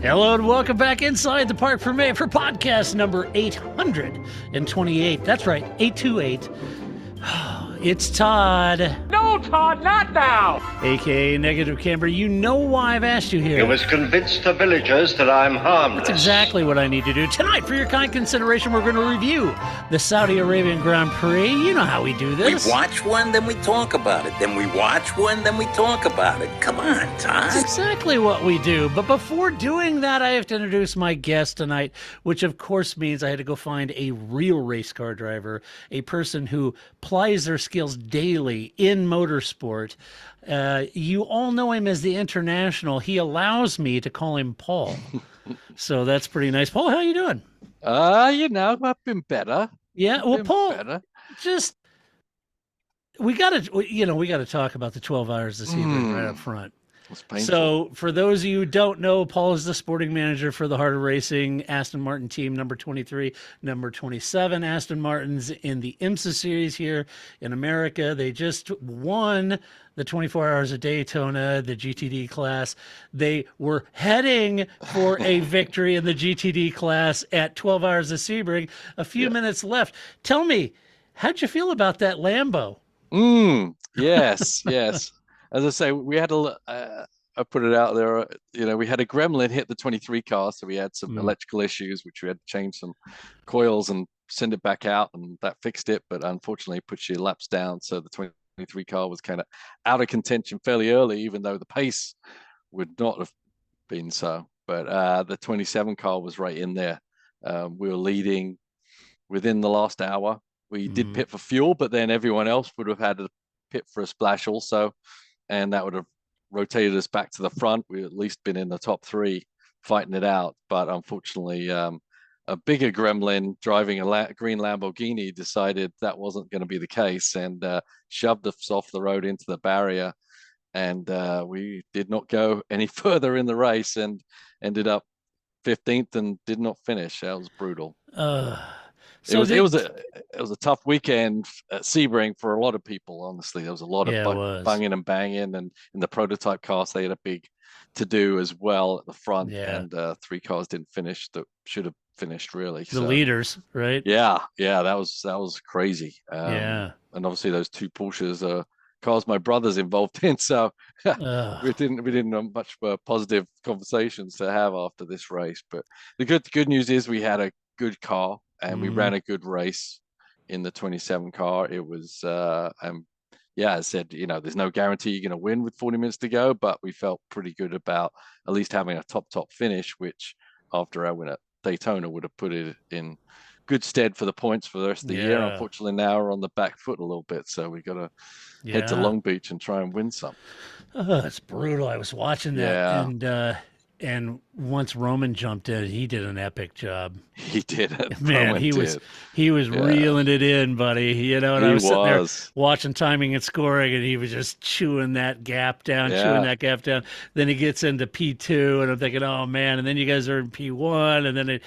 Hello and welcome back inside the Parc Fermé for podcast number 828. That's right, 828. It's Todd. No, Todd, not now! AKA Negative Camber. You know why I've asked you here. You must convince the villagers that I'm harmless. That's exactly what I need to do. Tonight, for your kind consideration, we're going to review the Saudi Arabian Grand Prix. You know how we do this. We watch one, then we talk about it. Then we watch one, then we talk about it. Come on, Todd. That's exactly what we do. But before doing that, I have to introduce my guest tonight, which of course means I had to go find a real race car driver, a person who plies their skills daily in motorsport. You all know him as the International. He allows me to call him Paul. So that's pretty nice. Paul, how you doing? I've been better. Yeah, well, Paul, just we got to talk about the 12 hours this evening right up front. So for those of you who don't know, Paul is the sporting manager for the Heart of Racing Aston Martin team, number 23, number 27 Aston Martins in the IMSA series here in America. They just won the 24 Hours of Daytona, the GTD class. They were heading for a victory in the GTD class at 12 Hours of Sebring. A few minutes left. Tell me, how'd you feel about that Lambo? Yes. As I say, we had I put it out there, we had a gremlin hit the 23 car, so we had some electrical issues, which we had to change some coils and send it back out, and that fixed it, but unfortunately put your laps down, so the 23 car was kind of out of contention fairly early, even though the pace would not have been so. But the 27 car was right in there. We were leading within the last hour. We did pit for fuel, but then everyone else would have had to pit for a splash also. And that would have rotated us back to the front. We'd at least been in the top three fighting it out. But unfortunately, a bigger gremlin driving a green Lamborghini decided that wasn't going to be the case and shoved us off the road into the barrier. And we did not go any further in the race and ended up 15th and did not finish. That was brutal. It was a tough weekend at Sebring for a lot of people. Honestly, there was a lot of bunging and banging, and in the prototype cars they had a big to do as well at the front. And 3 cars didn't finish that should have finished really. The leaders, right? Yeah, that was crazy. And obviously those 2 Porsches are cars my brother's involved in, so we didn't have much positive conversations to have after this race. But the good news is we had a good car. And we ran a good race in the 27 car. It was, I said, there's no guarantee you're going to win with 40 minutes to go, but we felt pretty good about at least having a top finish, which after our win at Daytona would have put it in good stead for the points for the rest of the year. Unfortunately, now we're on the back foot a little bit, so we got to head to Long Beach and try and win some. It's brutal. I was watching that, and once Roman jumped in, he did an epic job. He did it. Man, he was reeling it in, buddy. And I was sitting there watching timing and scoring, and he was just chewing that gap down. Then he gets into P2, and I'm thinking, oh man. And then you guys are in P1, and then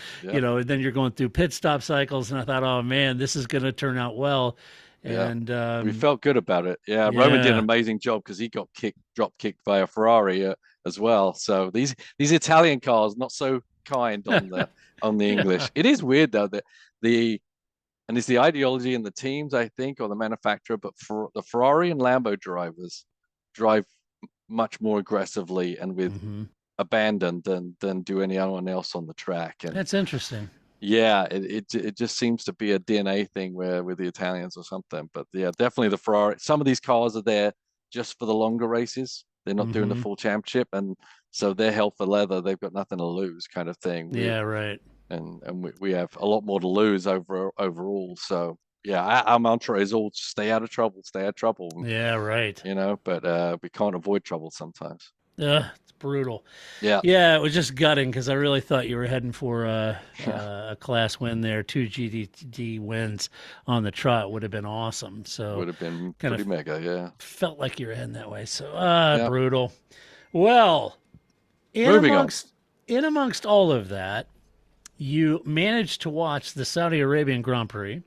then you're going through pit stop cycles, and I thought, oh man, this is going to turn out well. And we felt good about it. Roman did an amazing job because he got drop kicked by a Ferrari as well. So these Italian cars not so kind on the English. It is weird though that it's the ideology in the teams, I think, or the manufacturer, but for the Ferrari and Lambo drivers drive much more aggressively and with abandon than do anyone else on the track. And that's interesting. Yeah, it just seems to be a DNA thing with the Italians or something. But definitely the Ferrari. Some of these cars are there just for the longer races. They're not doing the full championship, and so they're hell for leather. They've got nothing to lose, kind of thing. Right. And we have a lot more to lose overall. So our mantra is all stay out of trouble. Yeah, right. But we can't avoid trouble sometimes. It's brutal. Yeah, it was just gutting because I really thought you were heading for a class win there. 2 GTD wins on the trot would have been awesome. So would have been pretty mega. Felt like you were heading that way. So brutal. Well, in amongst all of that, you managed to watch the Saudi Arabian Grand Prix,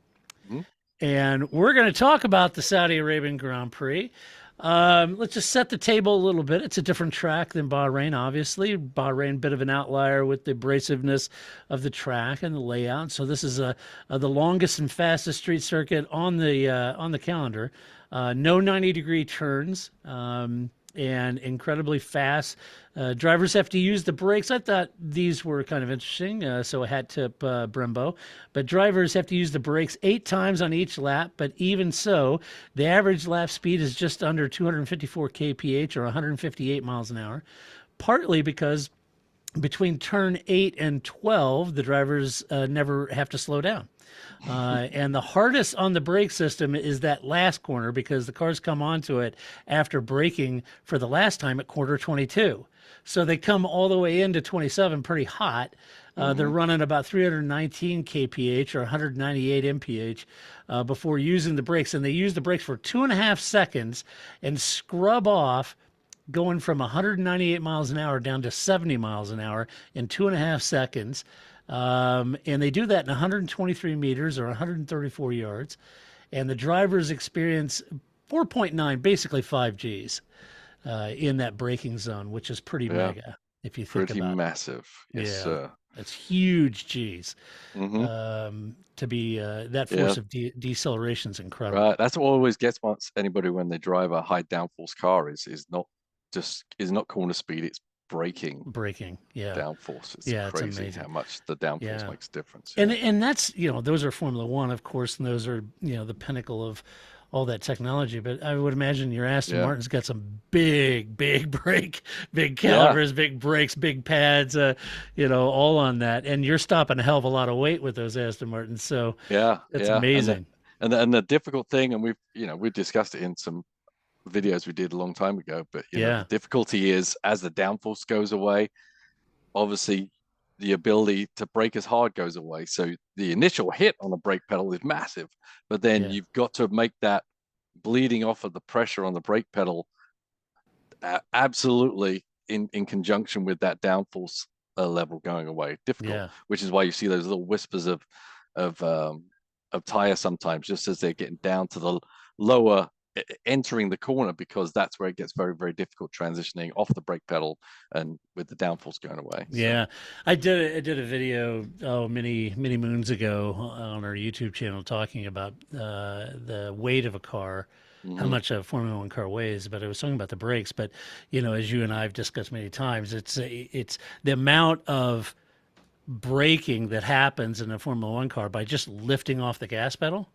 and we're going to talk about the Saudi Arabian Grand Prix. Let's just set the table a little bit. It's a different track than Bahrain, obviously. Bahrain, bit of an outlier with the abrasiveness of the track and the layout. So this is the longest and fastest street circuit on the calendar. No 90-degree turns. And incredibly fast. Drivers have to use the brakes. I thought these were kind of interesting, so a hat tip, Brembo. But drivers have to use the brakes 8 times on each lap, but even so, the average lap speed is just under 254 kph or 158 miles an hour, partly because between turn 8 and 12, the drivers never have to slow down. And the hardest on the brake system is that last corner because the cars come onto it after braking for the last time at quarter 22. So they come all the way into 27 pretty hot. They're running about 319 kph or 198 mph before using the brakes. And they use the brakes for 2.5 seconds and scrub off going from 198 miles an hour down to 70 miles an hour in 2.5 seconds. And they do that in 123 meters or 134 yards. And the drivers experience 4.9, basically 5 Gs in that braking zone, which is pretty mega if you think about it. Pretty massive. Yes, sir. It's huge Gs. To be that force of deceleration is incredible. Right. That's what always gets anybody when they drive a high downforce car is not corner speed, it's braking downforce. It's crazy it's how much the downforce makes a difference. And that's, those are Formula One, of course, and those are, the pinnacle of all that technology. But I would imagine your Aston Martin's got some big brake, big calipers, big brakes, big pads, all on that. And you're stopping a hell of a lot of weight with those Aston Martins. So it's amazing. And the difficult thing, and we've discussed it in some videos we did a long time ago, but the difficulty is as the downforce goes away, obviously the ability to brake as hard goes away. So the initial hit on the brake pedal is massive, but then you've got to make that bleeding off of the pressure on the brake pedal absolutely in conjunction with that downforce level going away. Difficult, which is why you see those little whispers of tire sometimes, just as they're getting down to the lower entering the corner, because that's where it gets very, very difficult transitioning off the brake pedal and with the downforce going away. So. I did a video many moons ago on our YouTube channel talking about the weight of a car, how much a Formula One car weighs, but I was talking about the brakes. But as you and I have discussed many times, it's the amount of braking that happens in a Formula One car by just lifting off the gas pedal.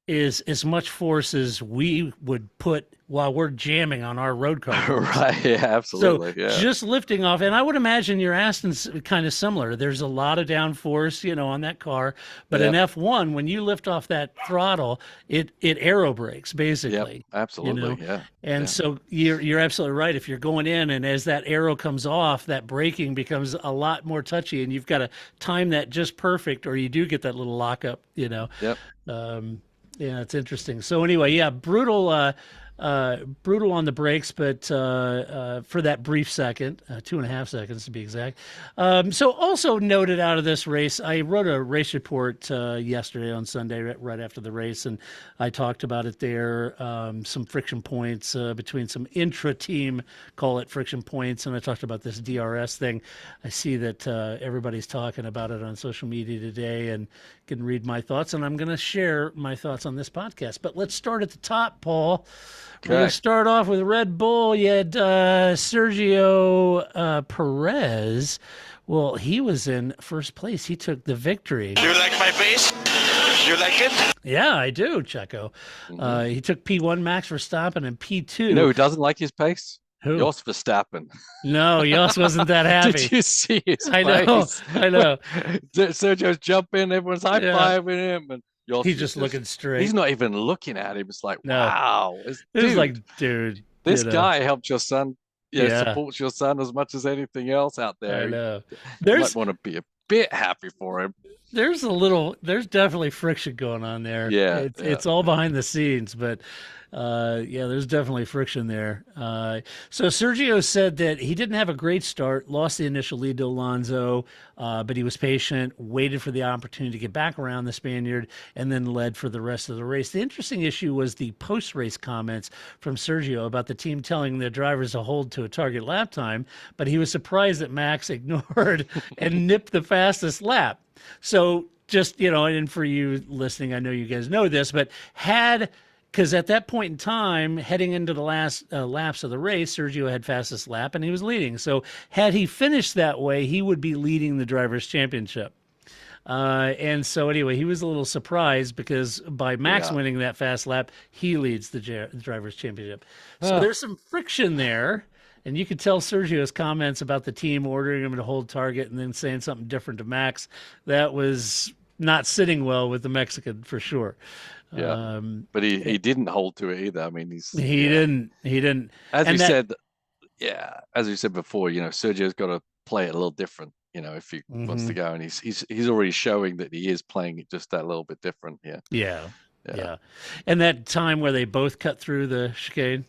Is as much force as we would put while we're jamming on our road car. Right, absolutely. So just lifting off, and I would imagine your Aston's kind of similar. There's a lot of downforce, on that car. But in F1, when you lift off that throttle, it aero brakes basically. Yep, absolutely. And so you're absolutely right. If you're going in and as that aero comes off, that braking becomes a lot more touchy, and you've got to time that just perfect, or you do get that little lockup. Yep. Yeah, it's interesting. So anyway, brutal on the brakes, but for that brief second, 2.5 seconds to be exact. So also noted out of this race, I wrote a race report yesterday on Sunday, right after the race, and I talked about it there, some friction points between some intra-team, call it friction points, and I talked about this DRS thing. I see that everybody's talking about it on social media today, and can read my thoughts, and I'm going to share my thoughts on this podcast. But let's start at the top, Paul. Okay. We're going to start off with Red Bull. You had Sergio Perez. Well, he was in first place. He took the victory. Do you like my face? You like it? Yeah, I do, Checo. He took P1 Max Verstappen and P2. Who doesn't like his pace? Who? Jos Verstappen. No, Jos wasn't that happy. Did you see his I face? I know. Sergio's jumping, everyone's high-fiving him, and he's just looking straight. He's not even looking at him. It's like, wow. It's like, dude. This guy helped your son. Supports your son as much as anything else out there. I know. You might want to be a bit happy for him. there's definitely friction going on there. Yeah, It's all behind the scenes, but yeah, there's definitely friction there. So Sergio said that he didn't have a great start, lost the initial lead to Alonso, but he was patient, waited for the opportunity to get back around the Spaniard, and then led for the rest of the race. The interesting issue was the post-race comments from Sergio about the team telling their drivers to hold to a target lap time, but he was surprised that Max ignored and nipped the fastest lap. So just, and for you listening, I know you guys know this, but because at that point in time, heading into the last laps of the race, Sergio had fastest lap and he was leading. So had he finished that way, he would be leading the Drivers' Championship. And so anyway, he was a little surprised because by Max winning that fast lap, he leads the Drivers' Championship. So there's some friction there. And you could tell Sergio's comments about the team ordering him to hold target and then saying something different to Max. That was not sitting well with the Mexican for sure. Yeah, but he didn't hold to it either. I mean, he didn't. As you said before, Sergio's got to play it a little different. If he wants to go, and he's already showing that he is playing it just that little bit different. Yeah. And that time where they both cut through the chicane,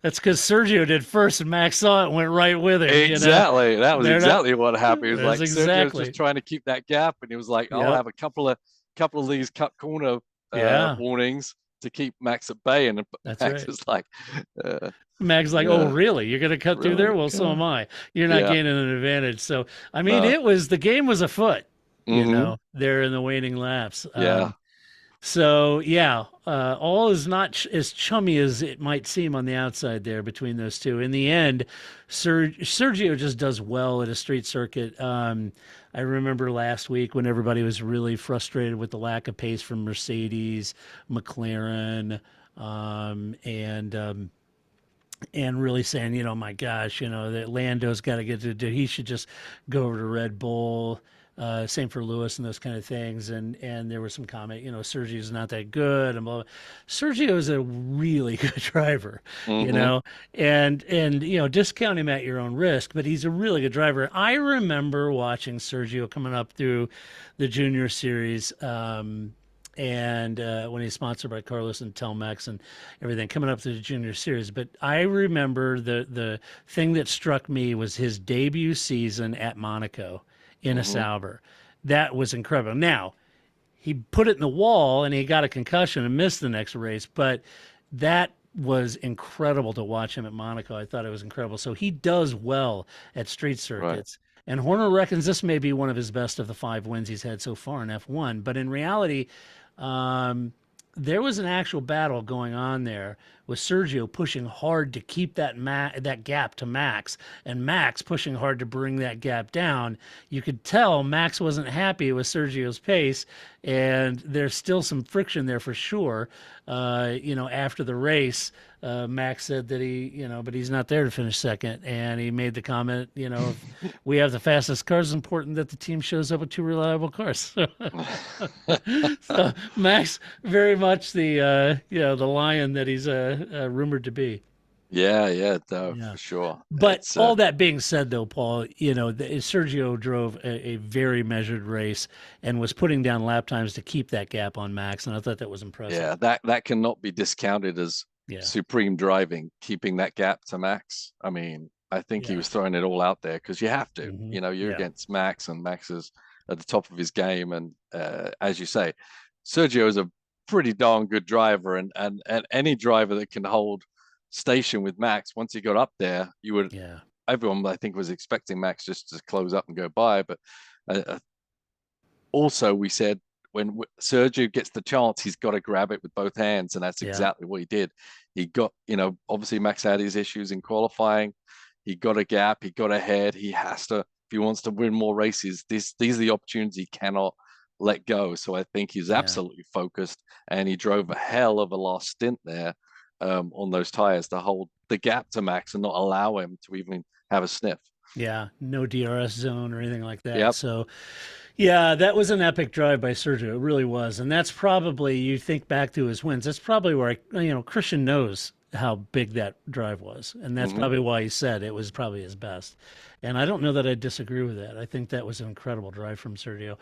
that's because Sergio did first, and Max saw it and went right with it. Exactly, that was exactly what happened. It was like exactly. Sergio's just trying to keep that gap, and he was like, "I'll have a couple of these cut corner warnings to keep Max at bay." And Max was like, Max like, "Oh, really? You're going to cut through there? Well, so am I. You're not gaining an advantage." So, I mean, the game was afoot, there in the waning laps. So all is not as chummy as it might seem on the outside there between those two. In the end, Sergio just does well at a street circuit. I remember last week when everybody was really frustrated with the lack of pace from Mercedes, McLaren, and really saying, my gosh, that Lando's got to he should just go over to Red Bull. Same for Lewis and those kind of things. And there was some comment, Sergio's not that good and blah, blah. Sergio is a really good driver, and discount him at your own risk, but he's a really good driver. I remember watching Sergio coming up through the junior series, and when he's sponsored by Carlos and Telmex and everything, coming up through the junior series. But I remember the thing that struck me was his debut season at Monaco in a Sauber. That was incredible. Now, he put it in the wall and he got a concussion and missed the next race, but that was incredible to watch him at Monaco. I thought it was incredible. So he does well at street circuits. Right. And Horner reckons this may be one of his best of the 5 wins he's had so far in F1. But in reality, there was an actual battle going on there with Sergio pushing hard to keep that gap to Max, and Max pushing hard to bring that gap down. You could tell Max wasn't happy with Sergio's pace, and there's still some friction there for sure. After the race, Max said that but he's not there to finish second, and he made the comment, if we have the fastest cars, it's important that the team shows up with 2 reliable cars. So Max very much the lion that he's rumored to be. For sure. But all that being said, though, Paul, Sergio drove a very measured race and was putting down lap times to keep that gap on Max, and I thought that was impressive. Yeah, that cannot be discounted as supreme driving, keeping that gap to Max. I mean, I think he was throwing it all out there because you have to. You're against Max, and Max is at the top of his game, and as you say, Sergio is a pretty darn good driver, and any driver that can hold station with Max, once he got up there, everyone I think was expecting Max just to close up and go by. But also we said when Sergio gets the chance, he's got to grab it with both hands, and that's exactly what he did. He got, obviously Max had his issues in qualifying. He got a gap, he got ahead. He has to, if he wants to win more races, these are the opportunities he cannot let go. So I think he's absolutely focused, and he drove a hell of a last stint there on those tires to hold the gap to Max and not allow him to even have a sniff. Yeah, no DRS zone or anything like that. Yep. So, that was an epic drive by Sergio. It really was. And that's probably, you think back to his wins, that's probably where, Christian knows how big that drive was, and that's Mhm. probably why he said it was probably his best. And I don't know that I disagree with that. I think that was an incredible drive from Sergio.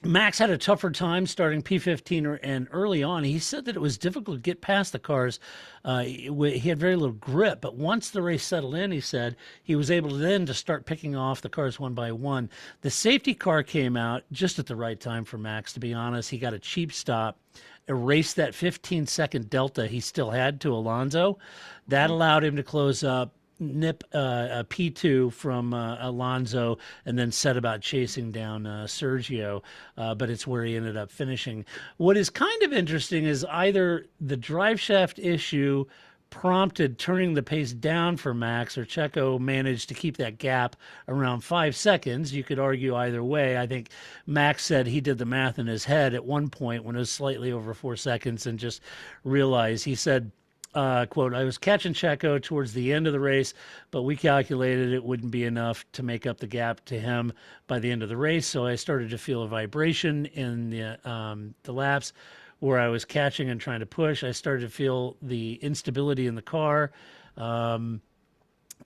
Max had a tougher time starting P15 and early on. He said that it was difficult to get past the cars. He had very little grip, but once the race settled in, he said he was able then to start picking off the cars one by one. The safety car came out just at the right time for Max, to be honest. He got a cheap stop, erased that 15-second delta he still had to Alonso. That allowed him to close up, nip a P2 from Alonso, and then set about chasing down Sergio, but it's where he ended up finishing. What is kind of interesting is either the drive shaft issue prompted turning the pace down for Max, or Checo managed to keep that gap around 5 seconds. You could argue either way. I think Max said he did the math in his head at one point when it was slightly over 4 seconds and just realized, he said, quote, I was catching Checo towards the end of the race, but we calculated it wouldn't be enough to make up the gap to him by the end of the race. So I started to feel a vibration in the laps where I was catching and trying to push. I started to feel the instability in the car.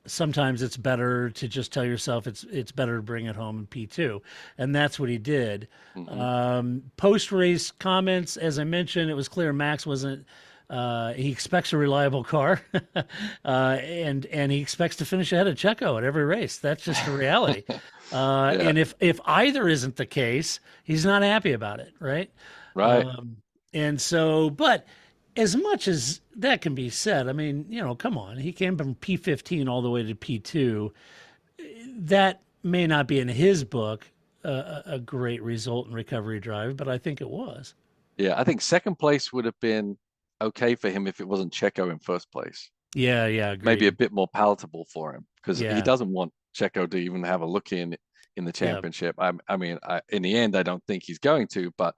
Sometimes it's better to just tell yourself it's better to bring it home in P2. And that's what he did. Post-race comments, as I mentioned, it was clear Max wasn't, he expects a reliable car, and he expects to finish ahead of Checo at every race. That's just the reality. And if either isn't the case, he's not happy about it, right? Right. And so, but as much as that can be said, I mean, come on, he came from P15 all the way to P2. That may not be in his book a great result in recovery drive, but I think it was. Yeah, I think second place would have been okay for him if it wasn't Checo in first place. Yeah, agreed. Maybe a bit more palatable for him, because Yeah. he doesn't want Checo to even have a look in the championship. I mean, in the end, I don't think he's going to, but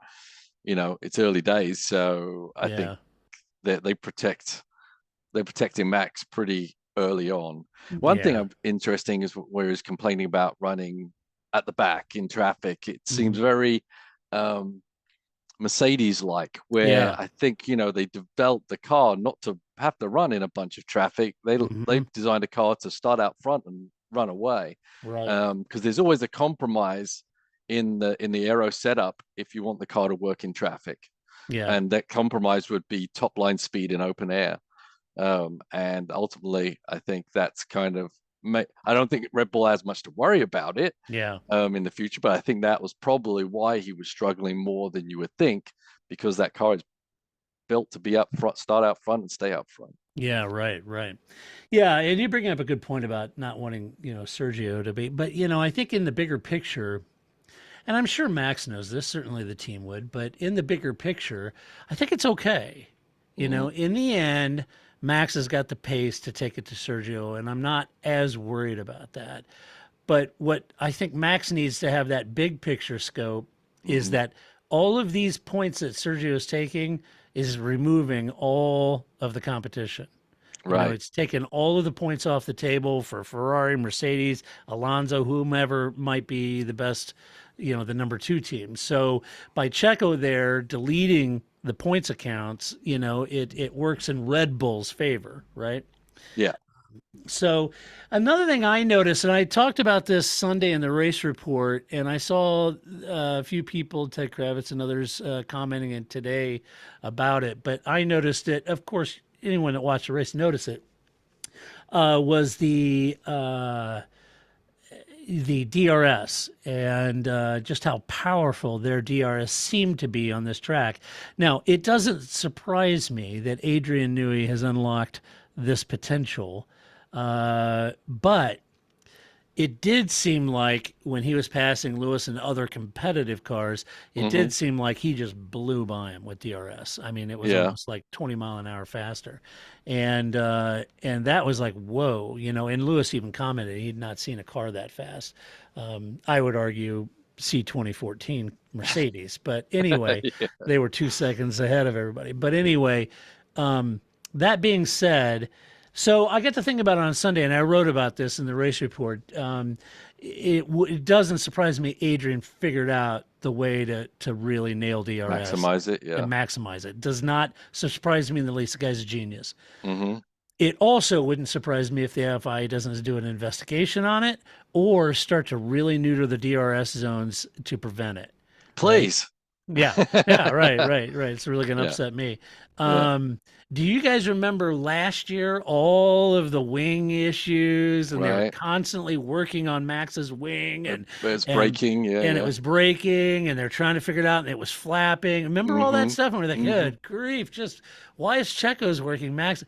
it's early days, so I think that they're protecting Max pretty early on. One thing interesting is where he's complaining about running at the back in traffic. It seems very Mercedes-like, where I think they developed the car not to have to run in a bunch of traffic. They've designed a car to start out front and run away, right? Because there's always a compromise in the aero setup if you want the car to work in traffic. And that compromise would be top line speed in open air. And ultimately, I think that's kind of, I don't think Red Bull has much to worry about it in the future, but I think that was probably why he was struggling more than you would think, because that car is built to be up front, start out front and stay up front. Yeah, right. Yeah, and you bring up a good point about not wanting, Sergio to be, but, I think in the bigger picture, and I'm sure Max knows this, certainly the team would, but in the bigger picture, I think it's okay. In the end, Max has got the pace to take it to Sergio, and I'm not as worried about that. But what I think Max needs to have that big picture scope is that all of these points that Sergio is taking is removing all of the competition. Right. It's taken all of the points off the table for Ferrari, Mercedes, Alonso, whomever might be the best, the number 2 team. So by Checo there deleting the points accounts, it works in Red Bull's favor, right? Yeah. So another thing I noticed, and I talked about this Sunday in the race report, and I saw a few people, Ted Kravitz and others, commenting in today about it, but I noticed it. Of course, anyone that watched the race noticed it. Was the DRS and just how powerful their DRS seemed to be on this track. Now, it doesn't surprise me that Adrian Newey has unlocked this potential, but it did seem like when he was passing Lewis and other competitive cars, it did seem like he just blew by him with DRS. I mean, it was almost like 20 mile an hour faster. And that was like, whoa, and Lewis even commented he'd not seen a car that fast. I would argue C2014 Mercedes, but anyway, they were 2 seconds ahead of everybody. But anyway, that being said, So I got to think about it on Sunday, and I wrote about this in the race report. It doesn't surprise me Adrian figured out the way to really nail DRS. Maximize it, yeah. And maximize it. Does not surprise me in the least. The guy's a genius. Mm-hmm. It also wouldn't surprise me if the FIA doesn't do an investigation on it or start to really neuter the DRS zones to prevent it. Please. Yeah, right. It's really going to upset me. Do you guys remember last year all of the wing issues, and they were constantly working on Max's wing, and it's breaking, it was breaking, and they're trying to figure it out, and it was flapping. Remember all that stuff? And we're like, good grief, just why is Checo's working Max?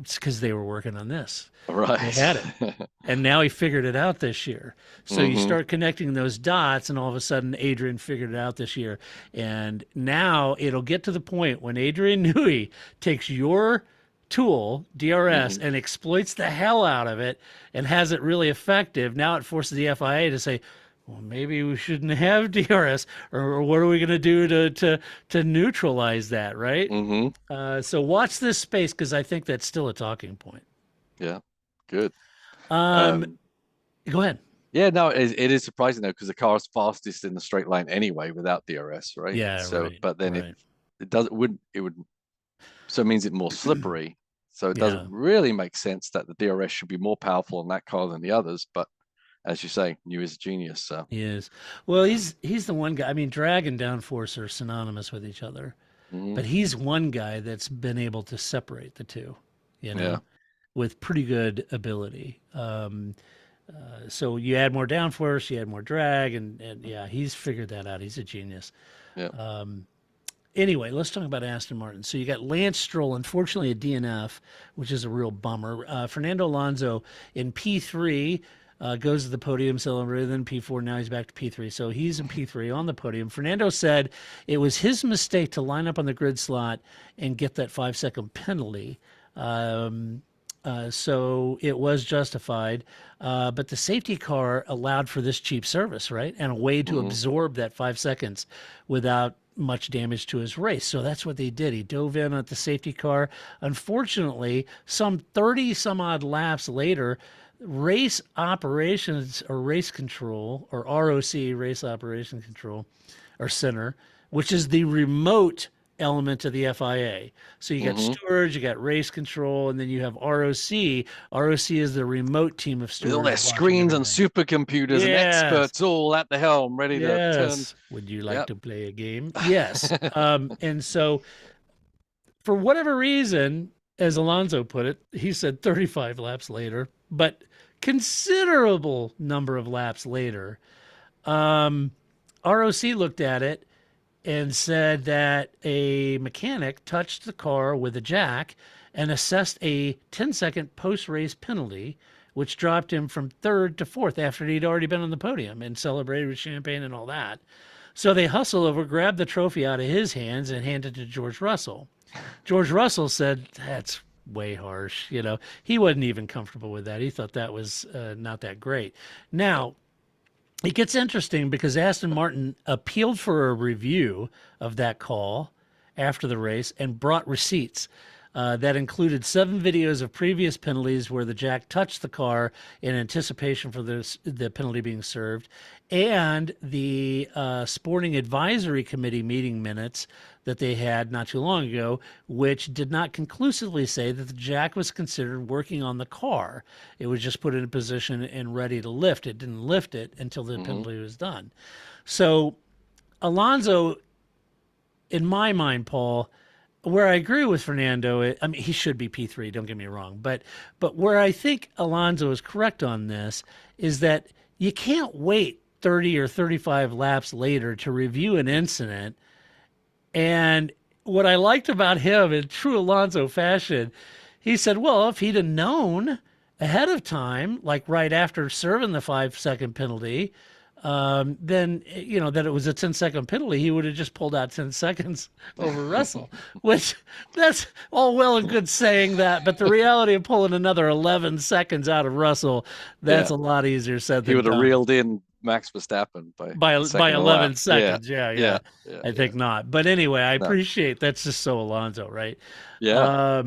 It's because they were working on this. Right. They had it. And now he figured it out this year. So you start connecting those dots, and all of a sudden Adrian figured it out this year. And now it'll get to the point when Adrian Newey takes your tool, DRS, and exploits the hell out of it and has it really effective. Now it forces the FIA to say, well, maybe we shouldn't have DRS, or what are we going to do to neutralize that, right? So watch this space, because I think that's still a talking point. Yeah, good. Go ahead. Yeah, no, it is surprising though, because the car is fastest in the straight line anyway without DRS, right? Yeah. So, right, but then right. it would. So it means it's more slippery. So it doesn't really make sense that the DRS should be more powerful in that car than the others, but. As you say, New is a genius. So he is. Well, he's the one guy. I mean, drag and downforce are synonymous with each other, but he's one guy that's been able to separate the two, with pretty good ability. So you add more downforce, you add more drag, and he's figured that out. He's a genius. Yeah. Anyway, let's talk about Aston Martin. So you got Lance Stroll, unfortunately a DNF, which is a real bummer. Fernando Alonso in P3. Goes to the podium, celebrated, then P4. Now he's back to P3. So he's in P3 on the podium. Fernando said it was his mistake to line up on the grid slot and get that 5-second penalty. So it was justified. But the safety car allowed for this cheap service, right? And a way to absorb that 5 seconds without much damage to his race. So that's what they did. He dove in at the safety car. Unfortunately, some 30 some odd laps later, race operations or race control, or ROC, race operation control, or center, which is the remote element of the FIA. So you got stewards, you got race control, and then you have ROC. ROC is the remote team of stewards. With all their screens and supercomputers and experts all at the helm, ready to turn. Would you like to play a game? Yes. And so for whatever reason, as Alonso put it, he said 35 laps later, but considerable number of laps later, ROC looked at it and said that a mechanic touched the car with a jack and assessed a 10-second post-race penalty, which dropped him from third to fourth after he'd already been on the podium and celebrated with champagne and all that. So they hustled over, grabbed the trophy out of his hands, and handed it to George Russell. George Russell said, that's way harsh. He wasn't even comfortable with that. He thought that was not that great. Now, it gets interesting because Aston Martin appealed for a review of that call after the race and brought receipts that included 7 videos of previous penalties where the jack touched the car in anticipation for the penalty being served, and the Sporting Advisory Committee meeting minutes that they had not too long ago, which did not conclusively say that the jack was considered working on the car. It was just put in a position and ready to lift. It didn't lift it until the penalty was done. So Alonso, in my mind, Paul, where I agree with Fernando, I mean, he should be P3, don't get me wrong. But where I think Alonso is correct on this is that you can't wait 30 or 35 laps later to review an incident. And what I liked about him in true Alonso fashion, he said, well, if he'd have known ahead of time, like right after serving the 5-second penalty, then, that it was a 10-second penalty, he would have just pulled out 10 seconds over Russell, which that's all well and good saying that. But the reality of pulling another 11 seconds out of Russell, that's a lot easier said than done. He would have reeled in Max Verstappen by 11 seconds. Yeah. I think not. But anyway, I No. appreciate that's just so Alonso, right? Yeah.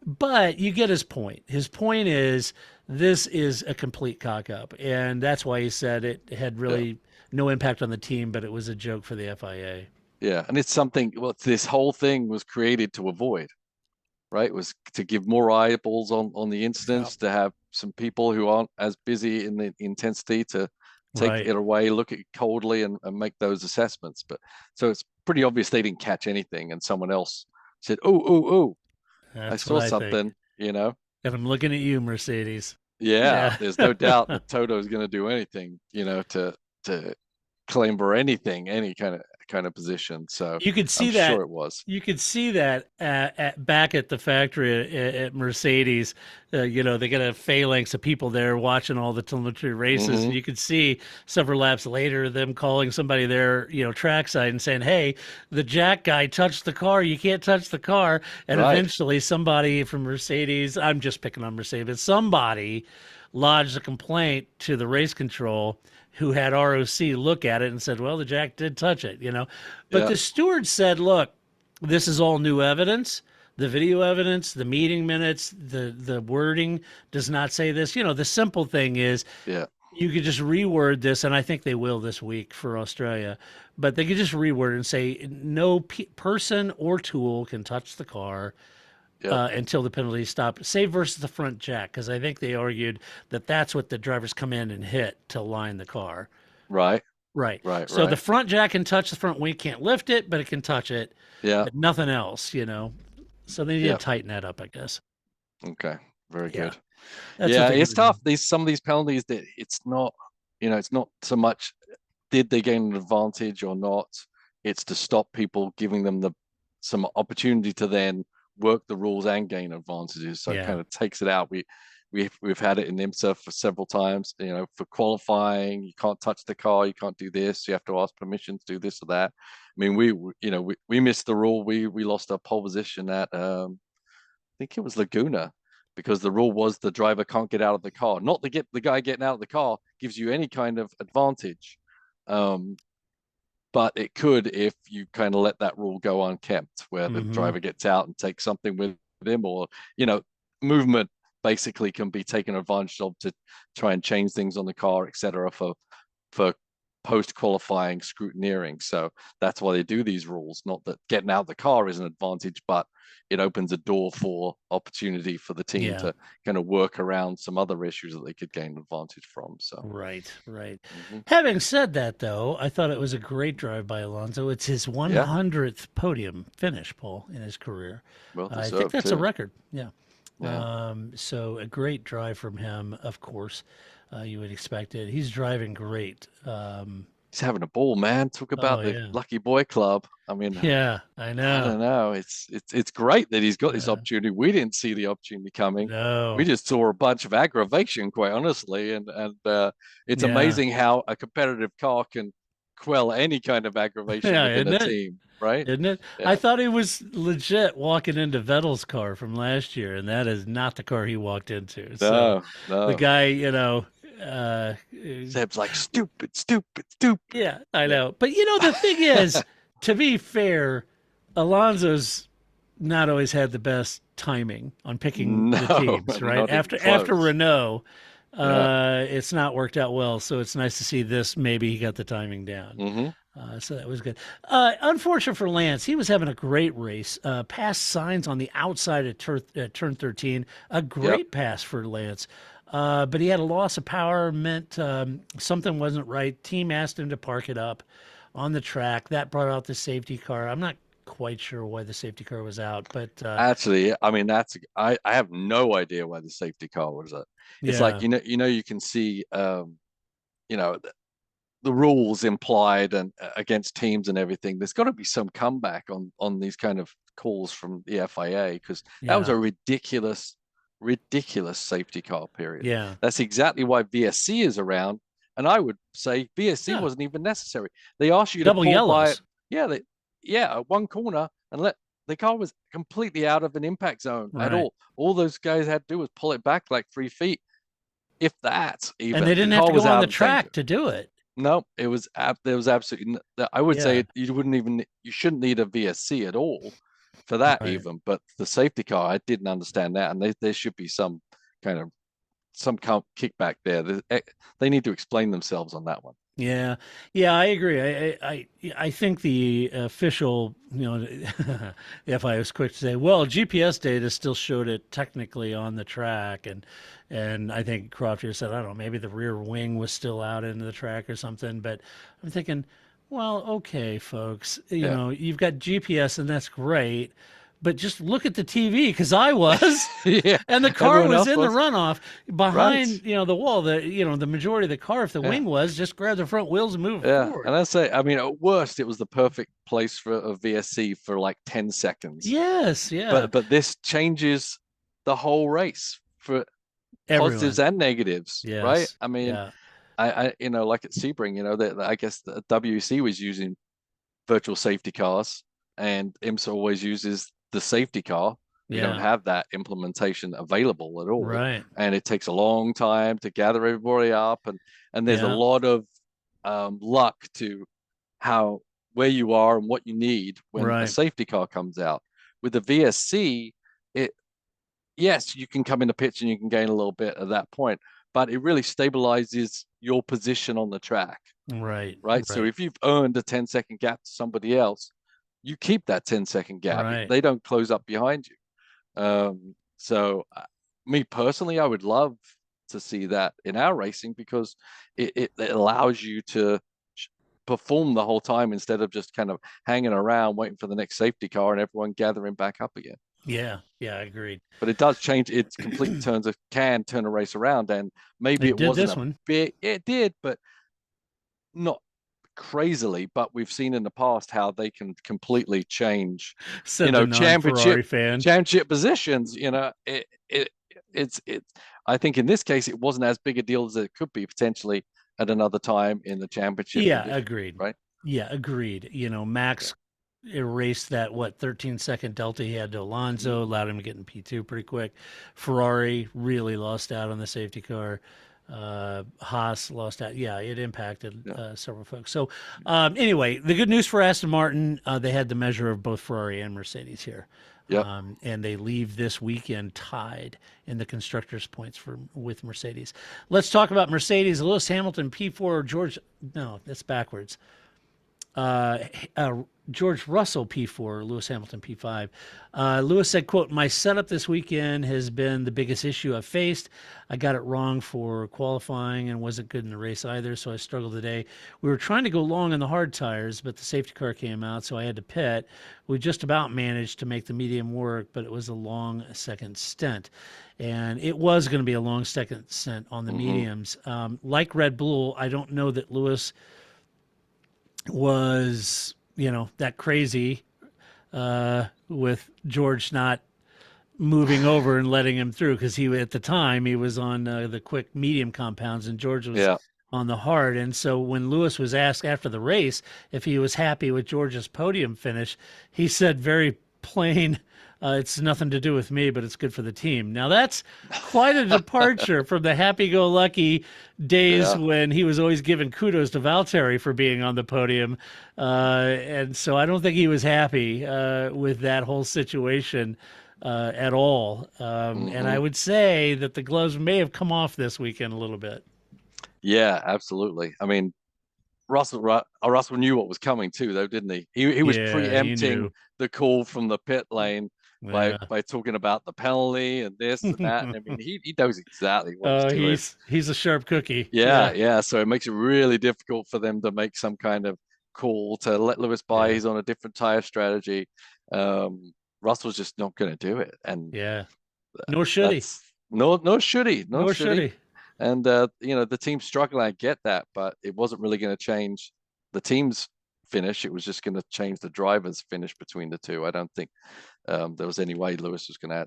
But you get his point. His point is this is a complete cock up, and that's why he said it had really no impact on the team, but it was a joke for the FIA. Yeah, and it's something. Well, this whole thing was created to avoid, right? It was to give more eyeballs on the incidents, to have some people who aren't as busy in the intensity to take it away, look at it coldly, and make those assessments. But so it's pretty obvious they didn't catch anything, and someone else said, "Oh, I saw something," you know. And I'm looking at you, Mercedes. Yeah, there's no doubt that Toto is going to do anything, you know, to claim for anything, any kind of position. So you could see I'm sure it was. You could see that back at the factory at Mercedes. You know, they got a phalanx of people there watching all the telemetry races, and you could see several laps later them calling somebody there, you know, trackside and saying, "Hey, the jack guy touched the car. You can't touch the car." And eventually, somebody from Mercedes, I'm just picking on Mercedes, but somebody lodged a complaint to the race control, who had ROC look at it and said, well, the jack did touch it, you know. But the steward said, look, this is all new evidence. The video evidence, the meeting minutes, the wording does not say this. You know, the simple thing is you could just reword this, and I think they will this week for Australia, but they could just reword it and say no person or tool can touch the car until the penalty stopped, save versus the front jack, because I think they argued that that's what the drivers come in and hit to line the car. Right. So the front jack can touch the front wing, can't lift it, but it can touch it. Yeah. But nothing else, you know. So they need to tighten that up, I guess. Okay. Very good. That's it's tough. Some of these penalties, that it's not, you know, it's not so much did they gain an advantage or not. It's to stop people, giving them some opportunity to then work the rules and gain advantages. So it kind of takes it out. We've had it in IMSA for several times, you know, for qualifying, you can't touch the car, you can't do this, you have to ask permission to do this or that. I mean, we missed the rule. We lost our pole position at I think it was Laguna, because the rule was the driver can't get out of the car. Not the guy getting out of the car gives you any kind of advantage. But it could if you kind of let that rule go unkept, where the driver gets out and takes something with him, or, you know, movement basically can be taken advantage of to try and change things on the car, etc., for post-qualifying scrutineering. So that's why they do these rules. Not that getting out of the car is an advantage, but it opens a door for opportunity for the team to kind of work around some other issues that they could gain advantage from. So right. Having said that, though, I thought it was a great drive by Alonso. It's his 100th podium finish, Paul, in his career. Well, I think that's a record. So a great drive from him, of course. You would expect it. He's driving great. He's having a ball, man. Talk about the Lucky Boy Club. I mean, I know. I don't know. It's great that he's got this opportunity. We didn't see the opportunity coming. No. We just saw a bunch of aggravation, quite honestly, and it's amazing how a competitive car can quell any kind of aggravation within a team, right? Isn't it? I thought he was legit walking into Vettel's car from last year, and that is not the car he walked into. No. The guy, you know, Seb's like, stupid. Yeah, I know. But, you know, the thing is, to be fair, Alonso's not always had the best timing on picking the teams, right? After Renault, it's not worked out well. So it's nice to see this. Maybe he got the timing down. So that was good. Unfortunate for Lance. He was having a great race. Passed signs on the outside of turn 13. A great pass for Lance. But he had a loss of power, meant something wasn't right. Team asked him to park it up on the track. That brought out the safety car. I'm not quite sure why the safety car was out, but actually, I mean, I have no idea why the safety car was out. It's like, you know, you can see, you know, the rules implied and against teams and everything. There's got to be some comeback on these kind of calls from the FIA, because that was a ridiculous safety car period. Yeah, that's exactly why VSC is around, and I would say VSC wasn't even necessary. They asked you double to pull yellows. One corner and let the car was completely out of an impact zone at all. All those guys had to do was pull it back like 3 feet, if that. Even and they didn't have to go on the track to do it. No, there was absolutely. I would say you shouldn't need a VSC at all for that Right. even. But the safety car, I didn't understand that, and there should be some kind of kickback there. They need to explain themselves on that one. Yeah, I agree. I think the official, the FIA was quick to say, well, GPS data still showed it technically on the track, and I think Croft here said, I don't know, maybe the rear wing was still out into the track or something. But I'm thinking, well, okay, folks, you've got GPS and that's great. But just look at the TV, because I was, Yeah, and the car everyone was else in the runoff behind, Right. The wall. The majority of the car, if the wing was, just grab the front wheels and move forward. And I say, I mean, at worst, it was the perfect place for a VSC for like 10 seconds. Yes, yeah. But this changes the whole race for positives and negatives, right? Yes. I mean, Yeah. I like at Sebring, that I guess the WEC was using virtual safety cars, and IMSA always uses the safety car. You don't have that implementation available at all, Right. and it takes a long time to gather everybody up, and there's a lot of luck to where you are and what you need when a safety car comes out. With the VSC, yes, you can come in the pitch and you can gain a little bit at that point, but it really stabilizes your position on the track. Right. So if you've earned a 10-second gap to somebody else, you keep that 10-second gap. Right. They don't close up behind you. So me personally, I would love to see that in our racing, because it allows you to perform the whole time instead of just kind of hanging around waiting for the next safety car and everyone gathering back up again. Yeah, I agreed. But it does change. It completely can turn a race around, and maybe it wasn't this one. big. It did, but not crazily. But we've seen in the past how they can completely change, championship positions. It's. I think in this case, it wasn't as big a deal as it could be potentially at another time in the championship. Yeah, division, agreed. Right. Yeah, agreed. Max erased that 13-second delta he had to Alonso, allowed him to get in P2 pretty quick. Ferrari really lost out on the safety car. Haas lost out. Yeah, it impacted several folks. So anyway, the good news for Aston Martin, they had the measure of both Ferrari and Mercedes here. Yeah. And they leave this weekend tied in the constructors' points with Mercedes. Let's talk about Mercedes. Lewis Hamilton, P4. No, that's backwards. George Russell P4, Lewis Hamilton P5. Lewis said, quote, "My setup this weekend has been the biggest issue I've faced. I got it wrong for qualifying and wasn't good in the race either, so I struggled today. We were trying to go long on the hard tires, but the safety car came out, so I had to pit. We just about managed to make the medium work, but it was a long second stint." And it was going to be a long second stint on the mediums. Like Red Bull, I don't know that Lewis was that crazy with George not moving over and letting him through, because at the time he was on the quick medium compounds and George was on the hard. And so when Lewis was asked after the race if he was happy with George's podium finish, he said very plain, "It's nothing to do with me, but it's good for the team." Now that's quite a departure from the happy-go-lucky days when he was always giving kudos to Valtteri for being on the podium. And so I don't think he was happy with that whole situation at all. And I would say that the gloves may have come off this weekend a little bit. Yeah, absolutely. I mean, Russell knew what was coming too, though, didn't he? He was preempting the call from the pit lane by talking about the penalty and this and that. And I mean, he knows exactly what he's doing. He's a sharp cookie. Yeah. So it makes it really difficult for them to make some kind of call to let Lewis by. He's on a different tire strategy. Russell's just not going to do it, and nor should he. Nor should he. And the team's struggling. I get that, but it wasn't really going to change the team's finish. It was just going to change the driver's finish between the two. I don't think there was any way Lewis was going to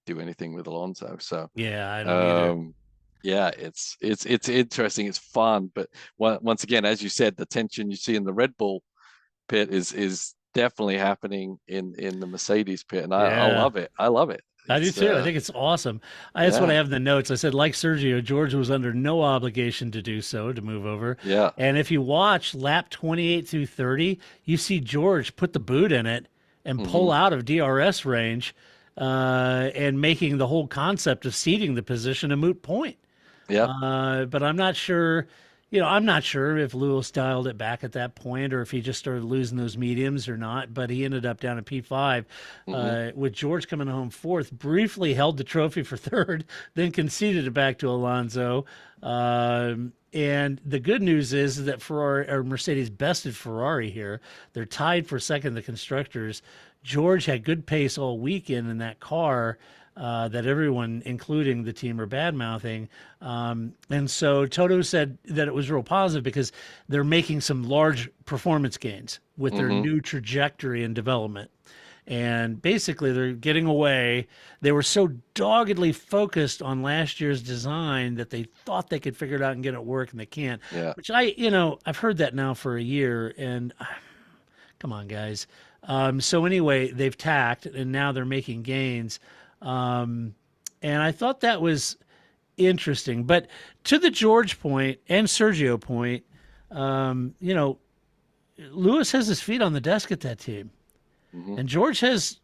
do anything with Alonso. So I don't either. It's interesting. It's fun, but once again, as you said, the tension you see in the Red Bull pit is definitely happening in the Mercedes pit, and I love it. I do too. I think it's awesome. That's what I have in the notes. I said, like Sergio, George was under no obligation to do so, to move over. Yeah. And if you watch lap 28 through 30, you see George put the boot in it and pull out of DRS range, and making the whole concept of seeding the position a moot point. Yeah. But I'm not sure. I'm not sure if Lewis dialed it back at that point or if he just started losing those mediums or not. But he ended up down at P5 with George coming home fourth, briefly held the trophy for third, then conceded it back to Alonso. And the good news is that Mercedes bested Ferrari here. They're tied for second in the constructors. George had good pace all weekend in that car. That everyone, including the team, are bad-mouthing. And so Toto said that it was real positive because they're making some large performance gains with their new trajectory and development. And basically, they're getting away. They were so doggedly focused on last year's design that they thought they could figure it out and get it work, and they can't. Yeah. Which I've heard that now for a year, and come on, guys. So anyway, they've tacked, and now they're making gains. And I thought that was interesting. But to the George point and Sergio point, Lewis has his feet on the desk at that team. And George has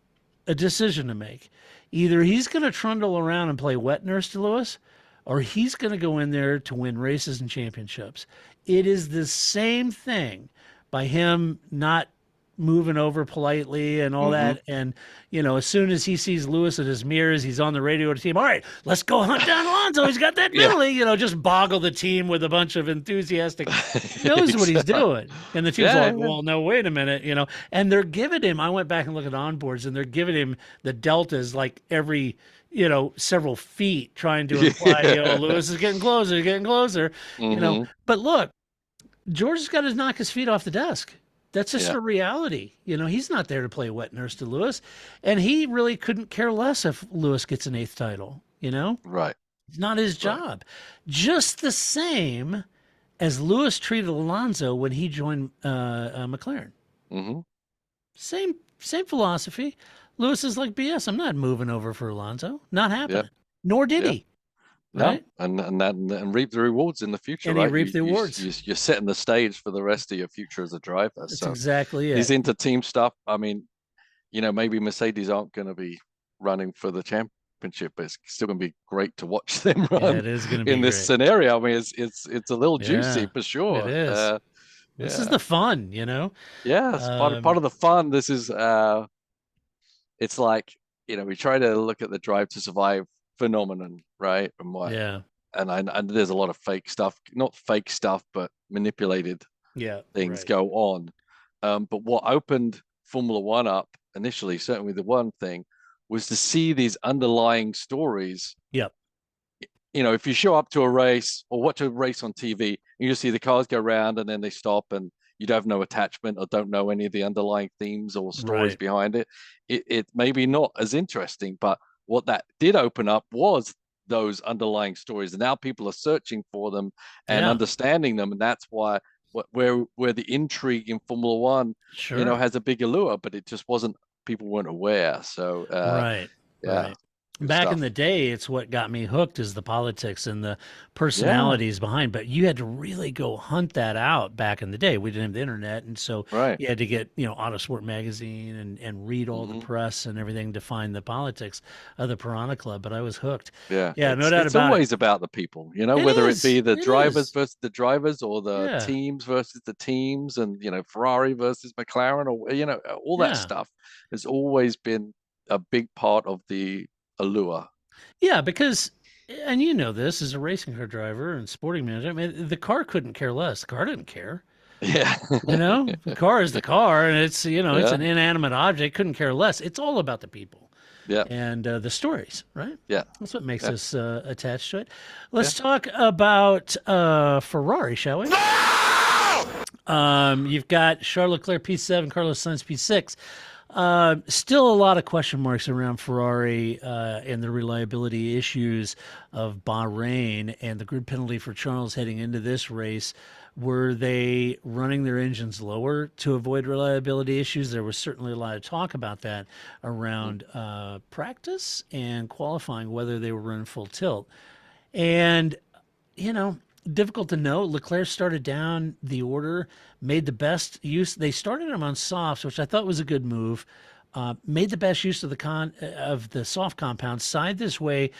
a decision to make. Either he's going to trundle around and play wet nurse to Lewis, or he's going to go in there to win races and championships. It is the same thing by him not moving over politely and all that. And, as soon as he sees Lewis in his mirrors, he's on the radio to the team. All right, let's go hunt down Alonso. He's got that penalty, just boggle the team with a bunch of enthusiastic, knows what he's doing. And the team's well, no, wait a minute, and they're giving him, I went back and looked at onboards, and they're giving him the deltas like every, several feet, trying to imply, Lewis is getting closer, But look, George has got to knock his feet off the desk. That's just a reality. He's not there to play wet nurse to Lewis, and he really couldn't care less if Lewis gets an 8th title, Right. It's not his job. Just the same as Lewis treated Alonso when he joined McLaren. Same philosophy. Lewis is like, BS, I'm not moving over for Alonso. Not happening. Nor did he. Right? No, and reap the rewards in the future. And right? he reaped the rewards. You're setting the stage for the rest of your future as a driver. That's exactly it. He's into team stuff. I mean, maybe Mercedes aren't going to be running for the championship, but it's still going to be great to watch them run. It is going to be in this scenario. I mean, it's a little juicy for sure. It is. This is the fun, Yeah, it's part of the fun. This is. It's like we try to look at the Drive to Survive phenomenon, right? And what? Yeah. And there's a lot of fake stuff, not fake stuff, but manipulated things go on. But what opened Formula One up initially, certainly the one thing, was to see these underlying stories. Yep. If you show up to a race or watch a race on TV, you just see the cars go around and then they stop, and you'd have no attachment or don't know any of the underlying themes or stories behind it. It may be not as interesting, but what that did open up was those underlying stories, and now people are searching for them and understanding them, and that's why where the intrigue in Formula One, has a big allure, but it just wasn't, people weren't aware. So right. Back in the day, it's what got me hooked is the politics and the personalities behind. But you had to really go hunt that out back in the day. We didn't have the internet, and so you had to get Autosport magazine and read all the press and everything to find the politics of the Piranha Club. But I was hooked. No doubt about it. It's always about the people, whether it be the drivers versus the drivers, or the teams versus the teams, and Ferrari versus McLaren, or all that stuff has always been a big part of the allure. Yeah, because, and this as a racing car driver and sporting manager, I mean, the car couldn't care less. The car didn't care. Yeah. The car is the car, and it's, it's an inanimate object. Couldn't care less. It's all about the people. Yeah. And the stories, right? Yeah. That's what makes us attached to it. Let's talk about Ferrari, shall we? No! You've got Charles Leclerc P7, Carlos Sainz P6. Still a lot of question marks around Ferrari and the reliability issues of Bahrain and the grid penalty for Charles heading into this race. Were they running their engines lower to avoid reliability issues? There was certainly a lot of talk about that around practice and qualifying, whether they were running full tilt. And, difficult to know. Leclerc started down the order, made the best use. They started him on softs, which I thought was a good move. made the best use of the soft compound, side this way,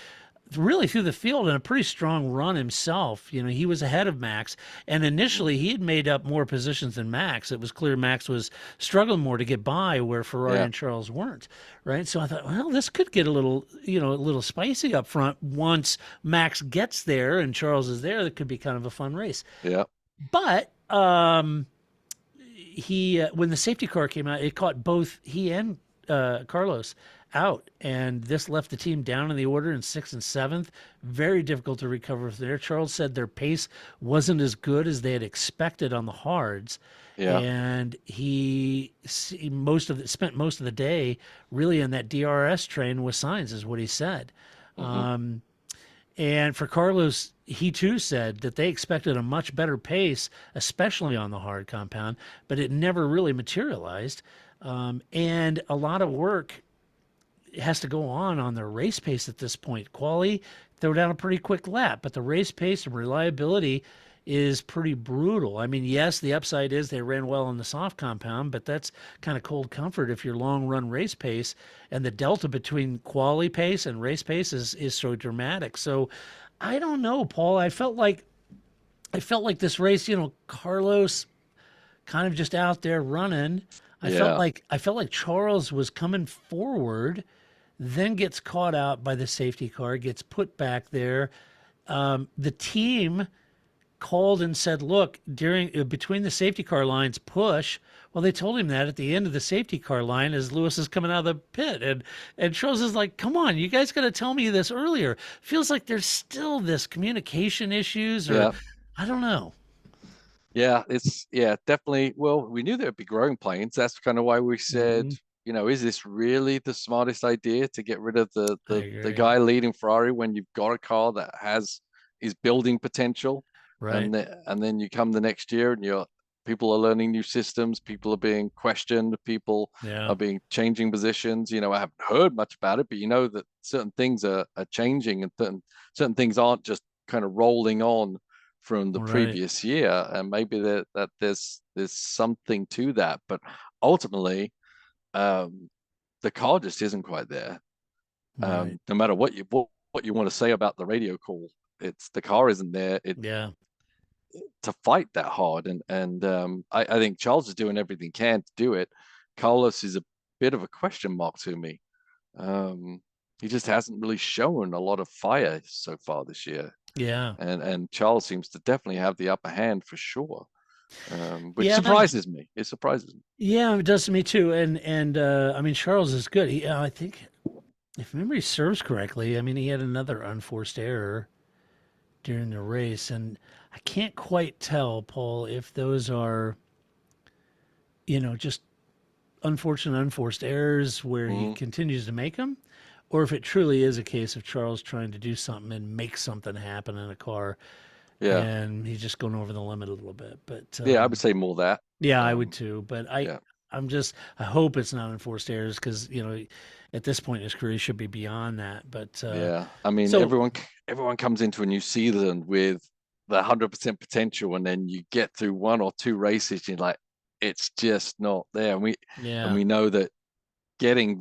really through the field in a pretty strong run himself. You know, he was ahead of Max, and initially he had made up more positions than Max. It was clear Max was struggling more to get by where Ferrari and Charles weren't, right? So I thought, well, this could get a little spicy up front once Max gets there and Charles is there. That could be kind of a fun race. Yeah. But he when the safety car came out, it caught both he and Carlos out, and this left the team down in the order in 6th and 7th. Very difficult to recover from there. Charles said their pace wasn't as good as they had expected on the hards. Yeah. And he spent most of the day really in that DRS train with Sainz, is what he said. And for Carlos, he too said that they expected a much better pace, especially on the hard compound, but it never really materialized. And a lot of work has to go on their race pace at this point. Quali, throw down a pretty quick lap, but the race pace and reliability is pretty brutal. I mean, yes, the upside is they ran well on the soft compound, but that's kind of cold comfort if your long run race pace and the delta between quali pace and race pace is so dramatic. So I don't know, Paul. I felt like this race, Carlos kind of just out there running. I felt like Charles was coming forward, then gets caught out by the safety car, gets put back there. The team called and said, look, between the safety car lines, push. Well, they told him that at the end of the safety car line as Lewis is coming out of the pit. And Charles is like, come on, you guys got to tell me this earlier. Feels like there's still this communication issues, or I don't know. Yeah, definitely. Well, we knew there'd be growing pains. That's kind of why we said, is this really the smartest idea to get rid of the guy leading Ferrari when you've got a car that is building potential? Right. And then you come the next year and people are learning new systems, people are being questioned, people are being changing positions. I haven't heard much about it, but that certain things are changing, and certain things aren't just kind of rolling on from the previous year, and maybe that there's something to that. But ultimately, the car just isn't quite there. No matter what you want to say about the radio call, the car isn't there. To fight that hard, and I think Charles is doing everything he can to do it. Carlos is a bit of a question mark to me. He just hasn't really shown a lot of fire so far this year. Yeah. And Charles seems to definitely have the upper hand for sure. Which surprises me. It surprises me. Yeah, it does to me too. And I mean, Charles is good. I think, if memory serves correctly, I mean, he had another unforced error during the race, and I can't quite tell, Paul, if those are, just unfortunate unforced errors where he continues to make them, or if it truly is a case of Charles trying to do something and make something happen in a car. Yeah. And he's just going over the limit a little bit. But I would say more that. Yeah, I would too. But I hope it's not enforced errors, because, at this point in his career, he should be beyond that. But I mean, everyone comes into a new season with the 100% potential, and then you get through one or two races, and you're like, it's just not there. And we know that grabbing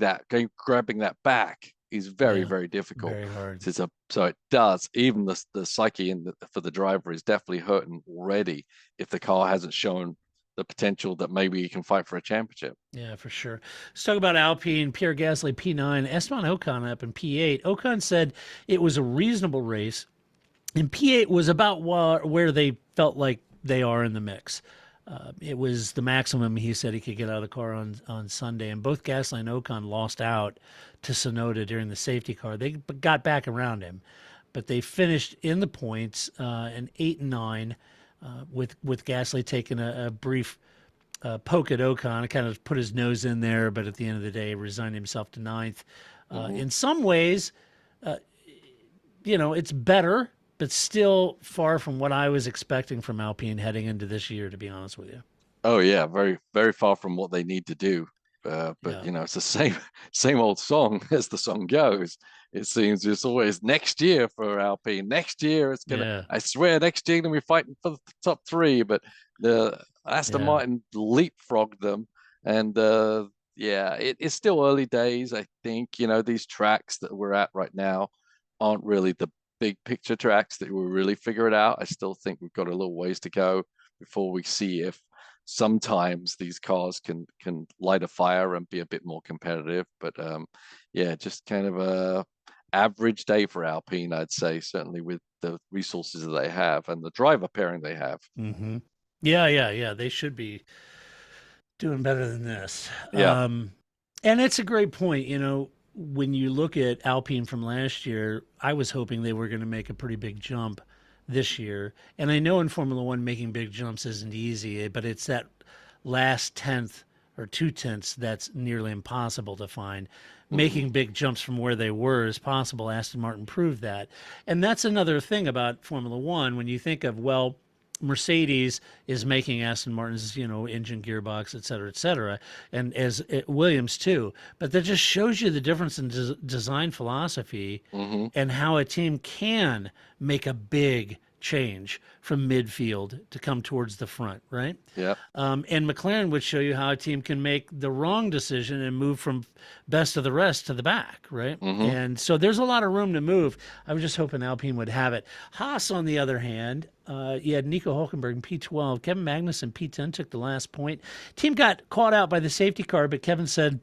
that back is very, very difficult. Very hard. So it does. Even the psyche for the driver is definitely hurting already if the car hasn't shown the potential that maybe he can fight for a championship. Yeah, for sure. Let's talk about Alpine. Pierre Gasly, P9, Esteban Ocon up in P8. Ocon said it was a reasonable race, and P8 was about where they felt like they are in the mix. It was the maximum he said he could get out of the car on Sunday, and both Gasly and Ocon lost out to Tsunoda during the safety car. They got back around him, but they finished in the points in 8 and 9, with Gasly taking a brief poke at Ocon, kind of put his nose in there, but at the end of the day, resigned himself to 9th. In some ways, it's better, but still far from what I was expecting from Alpine heading into this year, to be honest with you. Oh yeah, very, very far from what they need to do. But it's the same old song as the song goes. It seems it's always next year for Alpine. Next year it's gonna. I swear, next year we're fighting for the top 3. But the Aston Martin leapfrogged them, and yeah, it's still early days. I think, these tracks that we're at right now aren't really the big picture tracks that we really figure it out. I still think we've got a little ways to go before we see if sometimes these cars can light a fire and be a bit more competitive. But yeah, just kind of a average day for Alpine, I'd say, certainly with the resources that they have and the driver pairing they have. Mm-hmm. Yeah. They should be doing better than this. Yeah. And it's a great point. When you look at Alpine from last year, I was hoping they were going to make a pretty big jump this year. And I know in Formula One, making big jumps isn't easy, but it's that last tenth or 0.2 that's nearly impossible to find. Making big jumps from where they were is possible. Aston Martin proved that. And that's another thing about Formula One. When you think of, well, Mercedes is making Aston Martin's, engine, gearbox, et cetera, and as Williams too. But that just shows you the difference in design philosophy and how a team can make a big change from midfield to come towards the front, right? Yeah. And McLaren would show you how a team can make the wrong decision and move from best of the rest to the back, right? And so there's a lot of room to move. I was just hoping Alpine would have it. Haas, on the other hand, you had Nico Hülkenberg in P12. Kevin Magnussen P10 took the last point. Team got caught out by the safety car, but Kevin said,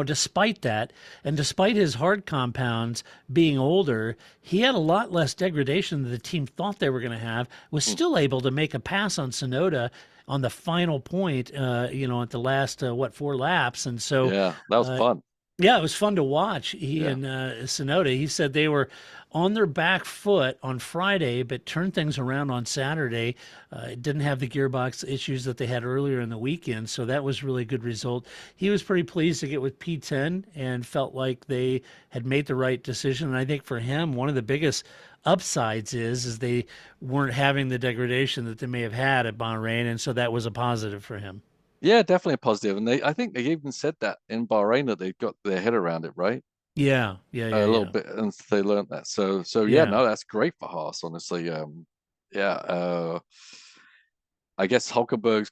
despite that, and despite his hard compounds being older, he had a lot less degradation than the team thought they were going to have, was still able to make a pass on Tsunoda on the final point, at the last, 4 laps. And so, yeah, that was fun. Yeah, it was fun to watch. He and Tsunoda, he said they were on their back foot on Friday, but turned things around on Saturday. Didn't have the gearbox issues that they had earlier in the weekend, so that was really a good result. He was pretty pleased to get with P10 and felt like they had made the right decision. And I think for him, one of the biggest upsides is they weren't having the degradation that they may have had at Bahrain, and so that was a positive for him. Yeah, definitely a positive. And I think they even said that in Bahrain that they got their head around it, right? Yeah. A little bit, and they learned that. So yeah, no, that's great for Haas, honestly. I guess Hulkenberg's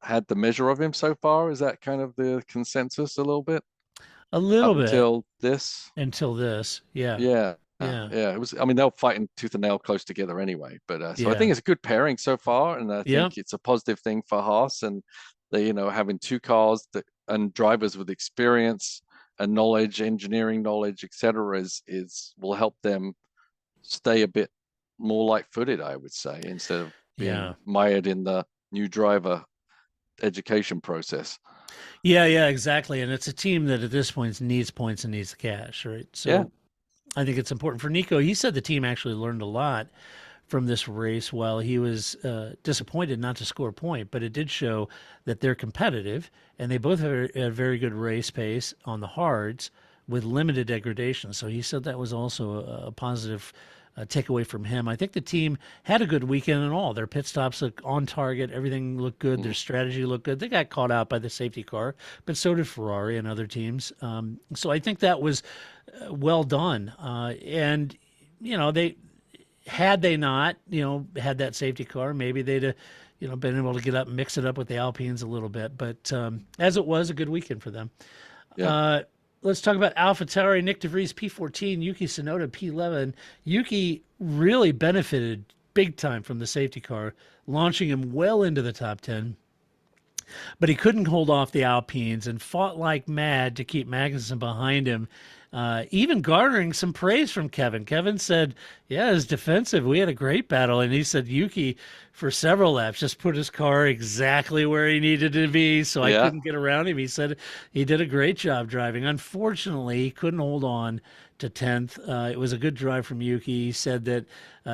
had the measure of him so far. Is that kind of the consensus a little bit? A little bit. Until this, yeah. Yeah. Yeah. It was. I mean, they were fighting tooth and nail close together anyway. But so I think it's a good pairing so far, and I think it's a positive thing for Haas. And they, having 2 cars and drivers with experience and knowledge, engineering knowledge, etc., will help them stay a bit more light-footed, I would say, instead of being mired in the new driver education process. Yeah, exactly. And it's a team that at this point needs points and needs the cash, right? So I think it's important for Nico. He said the team actually learned a lot from this race. While he was disappointed not to score a point, but it did show that they're competitive, and they both had a very good race pace on the hards with limited degradation. So he said that was also a positive takeaway from him. I think the team had a good weekend and all. Their pit stops look on target. Everything looked good. Their strategy looked good. They got caught out by the safety car, but so did Ferrari and other teams. So I think that was well done. And, they not, had that safety car, maybe they'd have, been able to get up and mix it up with the Alpines a little bit. But as it was, a good weekend for them. Yeah. Let's talk about AlphaTauri. Nick DeVries, P14, Yuki Tsunoda, P11. Yuki really benefited big time from the safety car, launching him well into the top 10. But he couldn't hold off the Alpines and fought like mad to keep Magnussen behind him, even garnering some praise from Kevin. Kevin said, yeah, it was defensive. We had a great battle. And he said Yuki, for several laps, just put his car exactly where he needed to be, so I couldn't get around him. He said he did a great job driving. Unfortunately, he couldn't hold on to 10th. It was a good drive from Yuki. He said that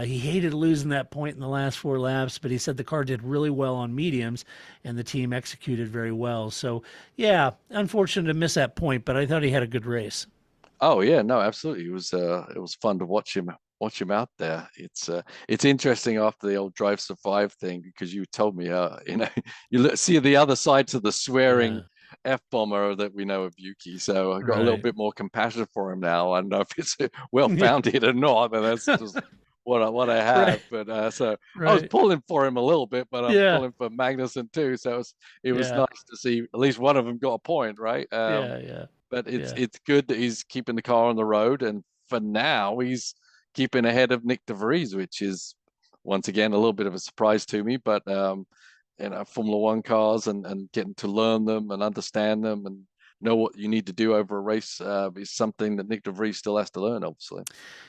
he hated losing that point in the last 4 laps, but he said the car did really well on mediums, and the team executed very well. So, yeah, unfortunate to miss that point, but I thought he had a good race. Oh yeah, no, absolutely. It was fun to watch him out there. It's interesting after the old Drive Survive thing, because you told me you see the other side to the swearing F-bomber that we know of Yuki. So I got a little bit more compassion for him now. I don't know if it's well founded or not, but that's just what I have. Right. But so I was Right. pulling for him a little bit, but I'm Yeah. pulling for Magnussen too. So it was Yeah. nice to see at least one of them got a point, right? Yeah. Yeah. But Yeah. it's good that he's keeping the car on the road, and for now he's keeping ahead of Nick de Vries, which is once again a little bit of a surprise to me. But Formula One cars and getting to learn them and understand them and know what you need to do over a race is something that Nick de Vries still has to learn, obviously.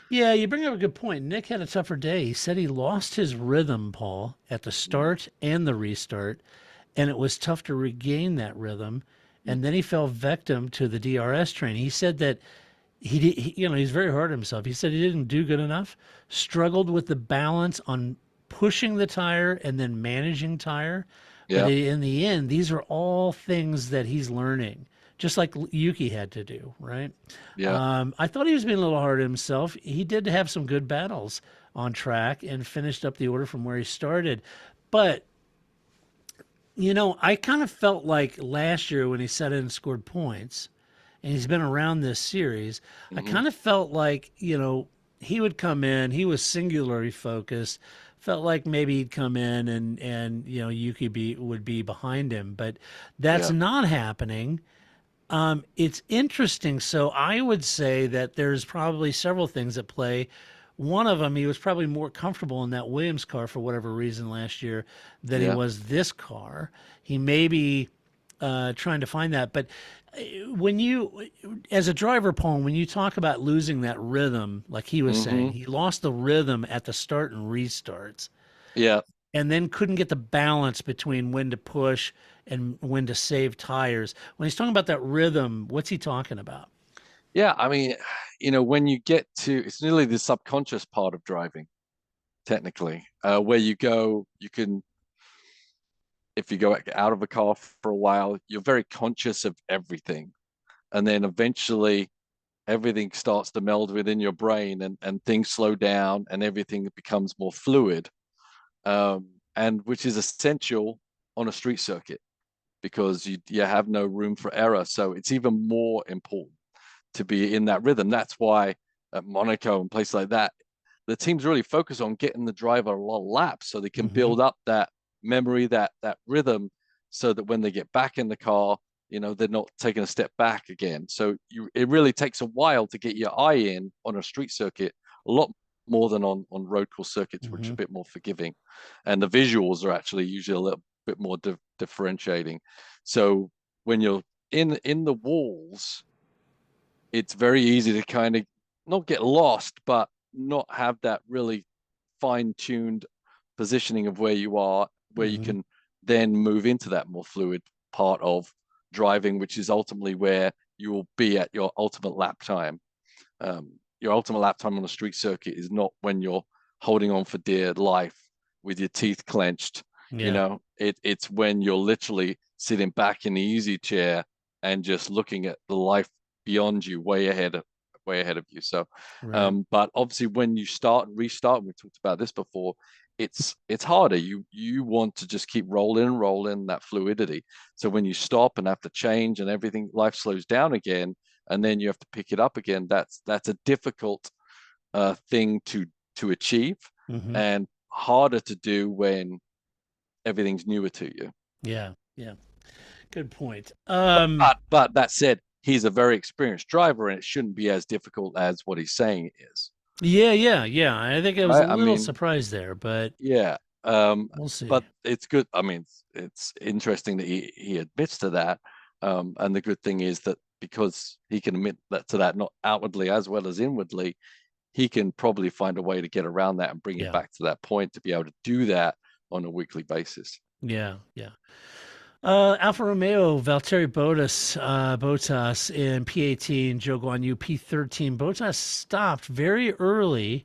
Yeah, you bring up a good point. Nick had a tougher day. He said he lost his rhythm, Paul, at the start and the restart, and it was tough to regain that rhythm. And then he fell victim to the DRS training. He said that he's very hard on himself. He said he didn't do good enough, struggled with the balance on pushing the tire and then managing tire. Yeah. But in the end, these are all things that he's learning, just like Yuki had to do, right? Yeah. I thought he was being a little hard on himself. He did have some good battles on track and finished up the order from where he started. But, I kind of felt like last year when he set in and scored points, and he's been around this series, I kind of felt like, he would come in, he was singularly focused, felt like maybe he'd come in and Yuki would be behind him, but that's not happening. It's interesting. So I would say that there's probably several things at play. One of them, he was probably more comfortable in that Williams car for whatever reason last year than he was this car. He may be trying to find that. But when you, as a driver, Paul, when you talk about losing that rhythm, like he was saying, he lost the rhythm at the start and restarts. Yeah. And then couldn't get the balance between when to push and when to save tires. When he's talking about that rhythm, what's he talking about? Yeah, I mean, when you get to, it's nearly the subconscious part of driving, technically, where you can, if you go out of a car for a while, you're very conscious of everything. And then eventually everything starts to meld within your brain and things slow down and everything becomes more fluid. And which is essential on a street circuit because you have no room for error. So it's even more important to be in that rhythm. That's why at Monaco and places like that, the teams really focus on getting the driver a lot of laps so they can build up that memory, that rhythm, so that when they get back in the car, they're not taking a step back again. So it really takes a while to get your eye in on a street circuit, a lot more than on road course circuits, which are a bit more forgiving. And the visuals are actually usually a little bit more differentiating. So when you're in the walls, it's very easy to kind of not get lost, but not have that really fine-tuned positioning of where you are, where you can then move into that more fluid part of driving, which is ultimately where you will be at your ultimate lap time. Your ultimate lap time on a street circuit is not when you're holding on for dear life with your teeth clenched. It's when you're literally sitting back in the easy chair and just looking at the life beyond you, way ahead of you. So but obviously when you start and restart, we talked about this before, it's harder. You want to just keep rolling that fluidity. So when you stop and have to change and everything, life slows down again, and then you have to pick it up again. That's a difficult thing to achieve and harder to do when everything's newer to you. Yeah. Good point. But that said, he's a very experienced driver, and it shouldn't be as difficult as what he's saying it is. Yeah. I think I was a little surprised there, but we'll see. But it's good. I mean, it's interesting that he admits to that. And the good thing is that because he can admit that not outwardly as well as inwardly, he can probably find a way to get around that and bring it back to that point to be able to do that on a weekly basis. Yeah. Alfa Romeo, Valtteri Bottas in P18, Zhou Guanyu P13. Bottas stopped very early,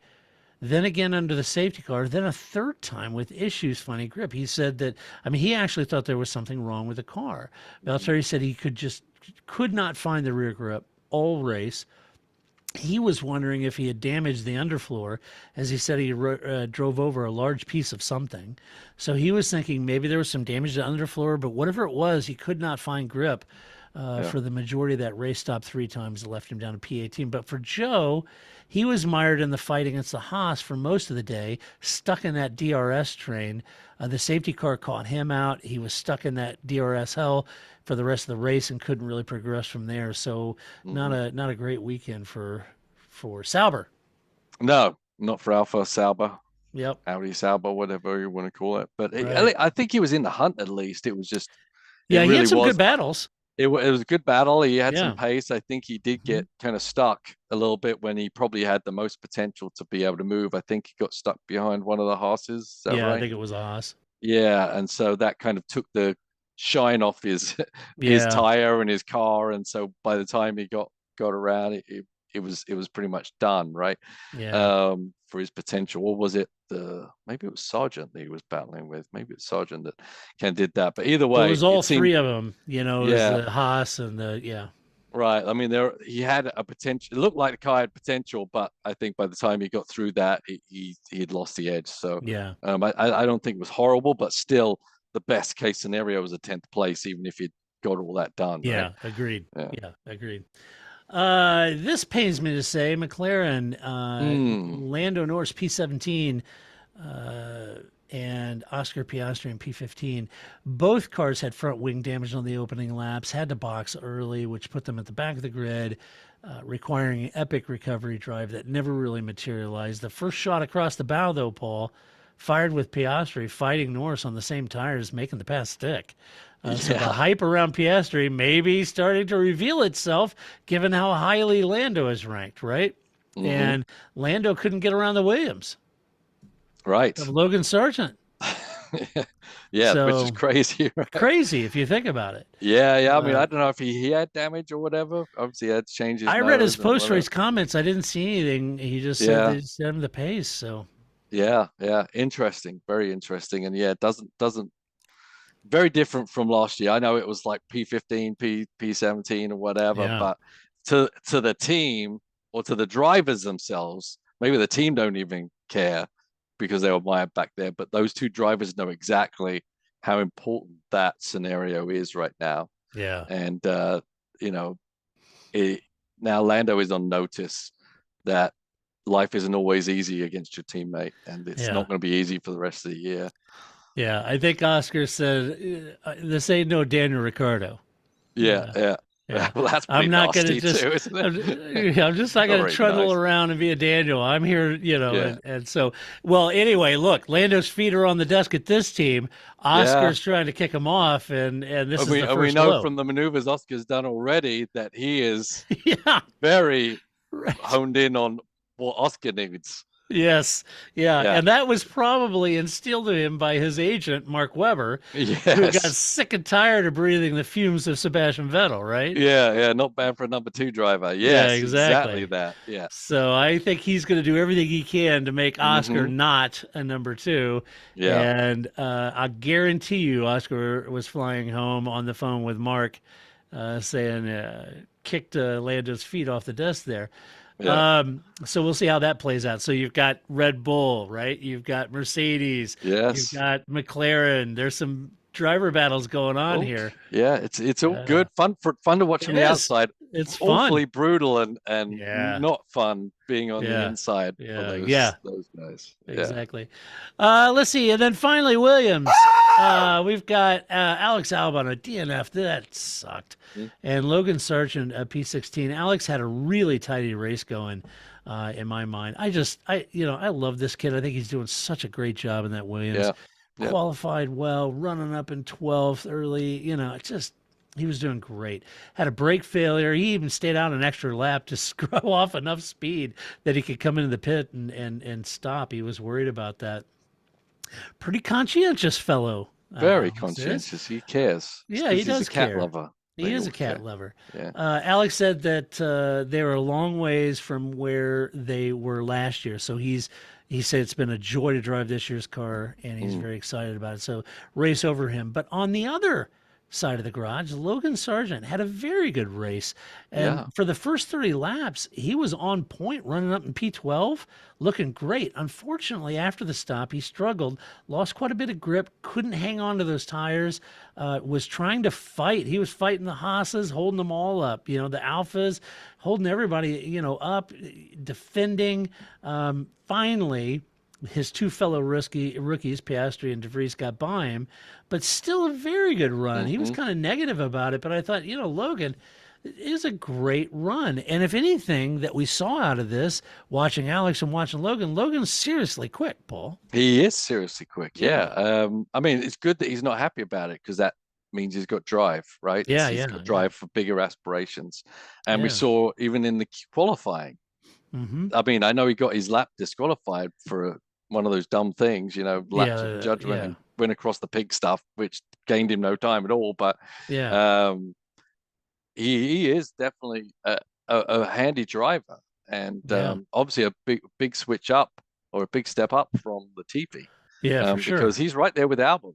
then again under the safety car, then a third time with issues finding grip. He said that, he actually thought there was something wrong with the car. Valtteri said he could not find the rear grip all race. He was wondering if he had damaged the underfloor, as he said he drove over a large piece of something. So he was thinking maybe there was some damage to the underfloor, but whatever it was, he could not find grip. for the majority of that race. Stopped 3 times and left him down to P18. But for Joe, he was mired in the fight against the Haas for most of the day, stuck in that DRS train. The safety car caught him out. He was stuck in that DRS hell for the rest of the race and couldn't really progress from there. So not a great weekend for Sauber. No, not for Alpha Sauber. Yep. Audi Sauber, whatever you want to call it. But Right. I think he was in the hunt at least. It was just Yeah, it he really had some was. good battles. It was a good battle. He had Yeah. some pace. I think he did get kind of stuck a little bit when he probably had the most potential to be able to move. I think he got stuck behind one of the Haas's. Is that Yeah, right? I think it was a Haas. Yeah, and so that kind of took the shine off his Yeah. tire and his car, and so by the time he got around, it was pretty much done, right? Yeah. For his potential. Or was it maybe it was Sargent that he was battling with? Maybe it's Sargent that kind of did that. But either way, It was all seemed, 3 of them, you know, it was Yeah. the Haas and the, right. I mean, he had a potential. It looked like the car had potential, but I think by the time he got through that, he had lost the edge. So yeah. I don't think it was horrible, but still, the best case scenario was a 10th place, even if he'd got all that done. Yeah, right? agreed. Yeah. Yeah, agreed. This pains me to say, McLaren, Lando Norris P17, and Oscar Piastri in P15. Both cars had front wing damage on the opening laps, had to box early, which put them at the back of the grid, requiring an epic recovery drive that never really materialized. The first shot across the bow, though, Paul, fired with Piastri, fighting Norris on the same tires, making the pass stick. So the hype around Piastri may be starting to reveal itself, given how highly Lando is ranked, right? And Lando couldn't get around the Williams. Right. Of Logan Sargent. Yeah, So, which is crazy. Right? Crazy if you think about it. Yeah. I mean, I don't know if he had damage or whatever. Obviously, he had changes. I read his post-race comments. I didn't see anything. He just said they set him the pace. So yeah, interesting, very interesting, and it doesn't very different from last year. I know it was like P15, P17 or whatever, but to the team or to the drivers themselves, maybe the team don't even care because they were mired back there. But those 2 drivers know exactly how important that scenario is right now. Yeah. And now Lando is on notice that life isn't always easy against your teammate, and it's not going to be easy for the rest of the year. Yeah, I think Oscar said this ain't no Daniel Ricciardo. Yeah. Well, that's I'm not going to just. too, isn't it? I'm just not going to trundle around and be a Daniel. I'm here, and so. Well, anyway, look, Lando's feet are on the desk at this team. Oscar's trying to kick him off, and this is the first we know blow. from the maneuvers Oscar's done already that he is very honed in on what Oscar needs. Yes. Yeah. And that was probably instilled in him by his agent, Mark Webber, who got sick and tired of breathing the fumes of Sebastian Vettel, right? Yeah. Not bad for a number 2 driver. Yes, yeah, exactly that. Yeah. So I think he's going to do everything he can to make Oscar not a number 2. Yeah. And I guarantee you Oscar was flying home on the phone with Mark saying, kicked Lando's feet off the desk there. Yeah. So we'll see how that plays out. So you've got Red Bull, right? You've got Mercedes. Yes. You've got McLaren. There's some driver battles going on here. Yeah, it's all good, fun to watch from the outside. It's awfully fun. brutal and not fun being on the inside. Yeah. Those guys. Exactly. Let's see, and then finally Williams. We've got Alex Albon, a DNF. That sucked. And Logan Sargent, a P16. Alex had a really tidy race going. In my mind, I love this kid. I think he's doing such a great job in that Williams. Yeah. Qualified well, running up in 12th early. He was doing great. Had a brake failure. He even stayed out an extra lap to scrub off enough speed that he could come into the pit and stop. He was worried about that. Pretty conscientious fellow. Very conscientious. He cares. Yeah, he does care. He's a cat lover. He is a cat lover. Yeah. Alex said that they were a long ways from where they were last year. So he said it's been a joy to drive this year's car, and he's very excited about it. So race over him. But on the other side of the garage, Logan Sargent had a very good race. And for the first 30 laps, he was on point running up in P12, looking great. Unfortunately, after the stop, he struggled, lost quite a bit of grip, couldn't hang on to those tires, was trying to fight. He was fighting the Haas's, holding them all up, you know, the Alphas, holding everybody, you know, up, defending. Finally, his two fellow rookies, Piastri and De Vries, got by him, but still a very good run. He was kind of negative about it, but I thought, you know, Logan is a great run. And if anything that we saw out of this, watching Alex and watching Logan, Logan's seriously quick, Paul. He is seriously quick, yeah. I mean, it's good that he's not happy about it because that means he's got drive, right? Yeah, he's got drive for bigger aspirations. And we saw even in the qualifying, I mean, I know he got his lap disqualified for one of those dumb things, you know, lapse of judgment and went across the pig stuff, which gained him no time at all. But he is definitely a handy driver, and obviously a big switch up or a big step up from the TP. Yeah, for sure. Because he's right there with Albon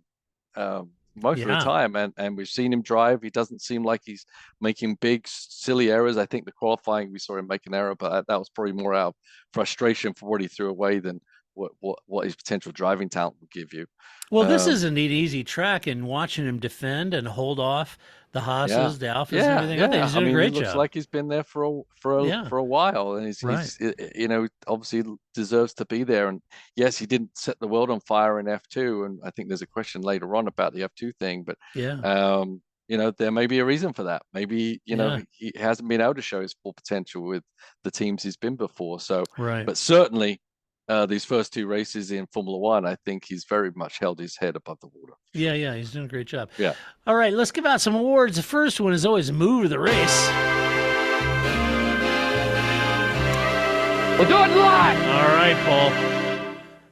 most of the time, and we've seen him drive. He doesn't seem like he's making big silly errors. I think the qualifying we saw him make an error, but that was probably more out of frustration for what he threw away than what his potential driving talent will give you. Well, this isn't an easy track, and watching him defend and hold off the Haas's, the Alphas, and everything. I think he's doing a great job. He looks like he's been there for a while, and he's you know, obviously deserves to be there. And yes, he didn't set the world on fire in F2, and I think there's a question later on about the F2 thing, but you know, there may be a reason for that. Maybe, you know, he hasn't been able to show his full potential with the teams he's been before. So, but certainly these first two races in Formula One, I think he's very much held his head above the water. Yeah, he's doing a great job. Yeah. All right, let's give out some awards. The first one is always Move of the Race. We'll do it live! All right,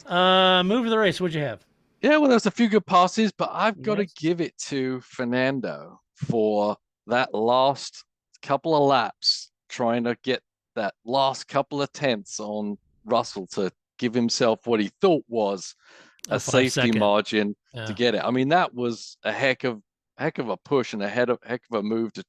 Paul. Move of the Race, what'd you have? Yeah, well, there's a few good passes, but I've got to give it to Fernando for that last couple of laps, trying to get that last couple of tenths on Russell to give himself what he thought was a safety margin to get it. I mean, that was a heck of a push and a heck of a move to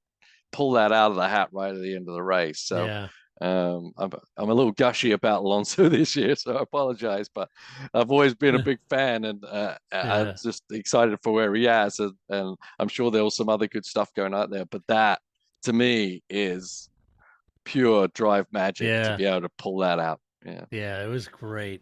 pull that out of the hat right at the end of the race. So I'm a little gushy about Alonso this year, so I apologize, but I've always been a big fan, and I'm just excited for where he is, and I'm sure there was some other good stuff going out there, but that to me is pure drive magic to be able to pull that out. Yeah, it was great.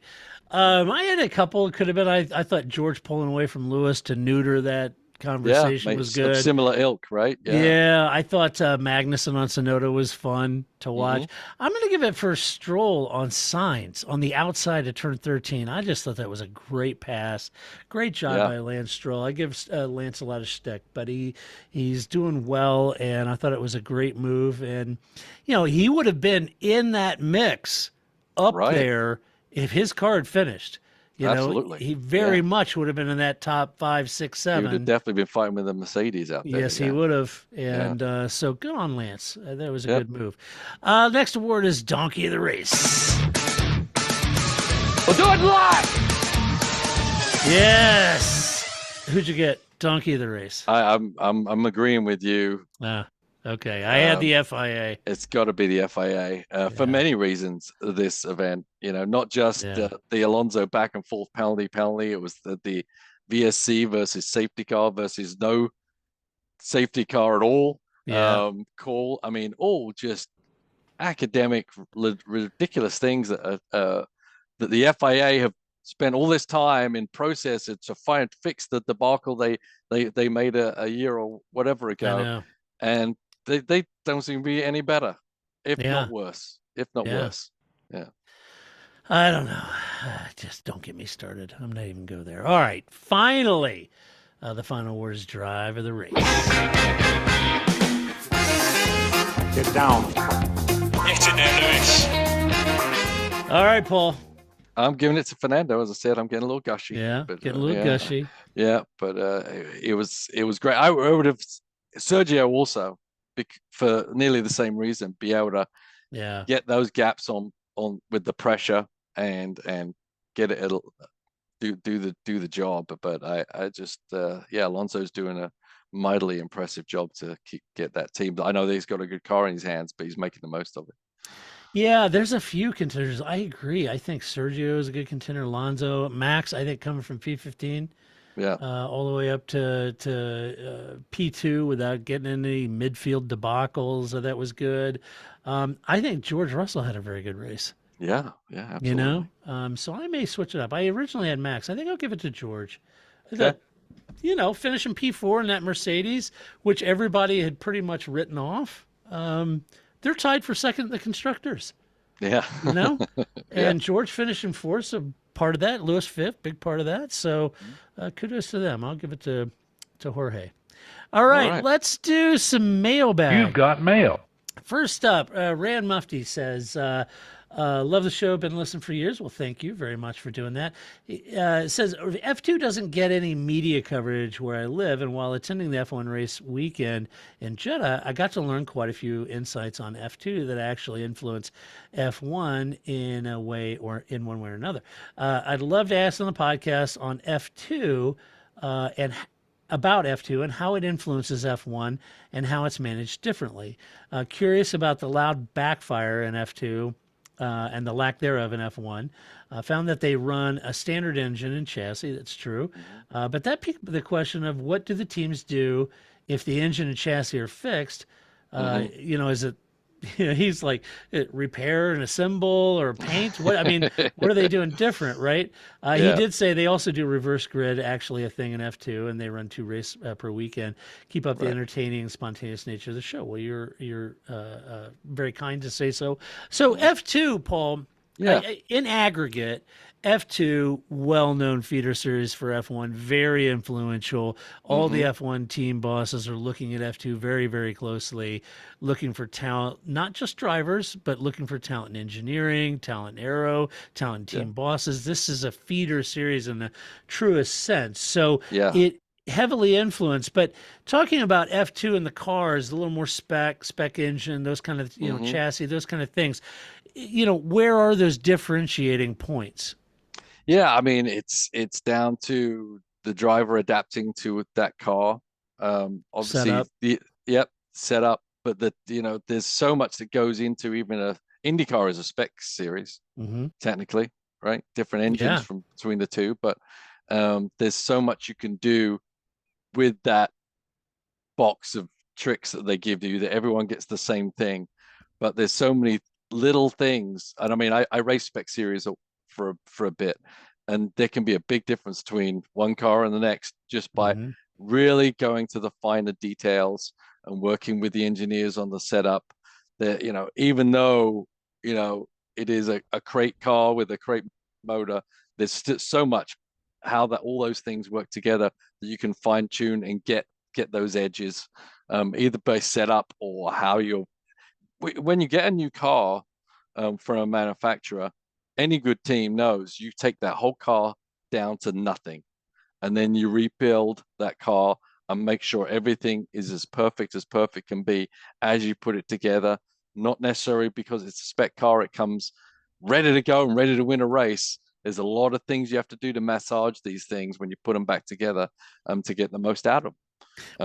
I had a couple. It could have been. I thought George pulling away from Lewis to neuter that conversation was good. Similar ilk, right? Yeah, I thought Magnussen on Tsunoda was fun to watch. I'm going to give it for Stroll on Sainz on the outside of turn 13. I just thought that was a great pass. Great job by Lance Stroll. I give Lance a lot of shtick, but he's doing well, and I thought it was a great move. And, you know, he would have been in that mix up there if his car had finished. You know, he very much would have been in that top 5, 6, 7. He would have definitely been fighting with the Mercedes out there. Yes, he would have. And so good on Lance. That was a good move. Next award is Donkey of the Race. We'll do it live! Yes. Who'd you get? Donkey of the Race. I'm agreeing with you. Okay, I had the FIA. It's got to be the FIA for many reasons. This event, you know, not just the Alonso back and forth penalty. It was the VSC versus safety car versus no safety car at all. Call. I mean, all just academic, ridiculous things that the FIA have spent all this time in process to fix the debacle they made a year or whatever ago, and they don't seem to be any better, if not worse. Worse. Yeah. I don't know. Just don't get me started. I'm not even go there. All right. Finally, the final word is Drive of the Race. Get down. Echt in de race. All right, Paul. I'm giving it to Fernando. As I said, I'm getting a little gushy. Yeah, getting a little gushy. Yeah, but it was great. I would have Sergio also, for nearly the same reason, be able to get those gaps on with the pressure and get it. Do the job. But I just Alonso's doing a mightily impressive job to get that team. I know that he's got a good car in his hands, but he's making the most of it. Yeah, there's a few contenders. I agree. I think Sergio is a good contender. Alonso, Max, I think coming from P15, Yeah, all the way up to P2 without getting any midfield debacles. So that was good. I think George Russell had a very good race. yeah, absolutely. You know, so I may switch it up. I originally had Max. I think I'll give it to George. I Okay. thought, you know, finishing P4 in that Mercedes, which everybody had pretty much written off. They're tied for second in the constructors, Yeah, you know, Yeah. and George finishing fourth, so part of that. Lewis fifth, big part of that. So kudos to them. I'll give it to Jorge. All right, let's do some mailbag. You've got mail. First up, Rand Mufti says, love the show, been listening for years. Well, thank you very much for doing that. It says, F2 doesn't get any media coverage where I live, and while attending the F1 race weekend in Jeddah, I got to learn quite a few insights on F2 that actually influence F1 in a way or in one way or another. I'd love to ask on the podcast on F2 and about F2 and how it influences F1 and how it's managed differently. Curious about the loud backfire in F2 and the lack thereof in F1. Found that they run a standard engine and chassis. That's true. But that piqued the question of what do the teams do if the engine and chassis are fixed? You know, is it, you know, he's like repair and assemble or paint. What I mean, what are they doing different, right? He did say they also do reverse grid, actually a thing in F2, and they run 2 races per weekend. Keep up the entertaining, spontaneous nature of the show. Well, you're very kind to say so. So F2, Paul, in aggregate, F2, well-known feeder series for F1, very influential. All the F1 team bosses are looking at F2 very, very closely, looking for talent, not just drivers, but looking for talent in engineering, talent in aero, talent in team bosses. This is a feeder series in the truest sense. So it heavily influenced. But talking about F2 and the cars, a little more spec engine, those kind of, you know, chassis, those kind of things, you know, where are those differentiating points? Yeah, I mean, it's down to the driver adapting to that car. Obviously, set up, but you know, there's so much that goes into even a IndyCar is a spec series, technically, right? Different engines from between the two, but there's so much you can do with that box of tricks that they give you that everyone gets the same thing, but there's so many little things. And I mean, I race spec series for a bit, and there can be a big difference between one car and the next just by really going to the finer details and working with the engineers on the setup. That, you know, even though, you know, it is a crate car with a crate motor, there's still so much how that all those things work together that you can fine tune and get those edges, either by setup or how you're. When you get a new car from a manufacturer, any good team knows you take that whole car down to nothing, and then you rebuild that car and make sure everything is as perfect can be as you put it together. Not necessarily because it's a spec car, it comes ready to go and ready to win a race. There's a lot of things you have to do to massage these things when you put them back together to get the most out of them.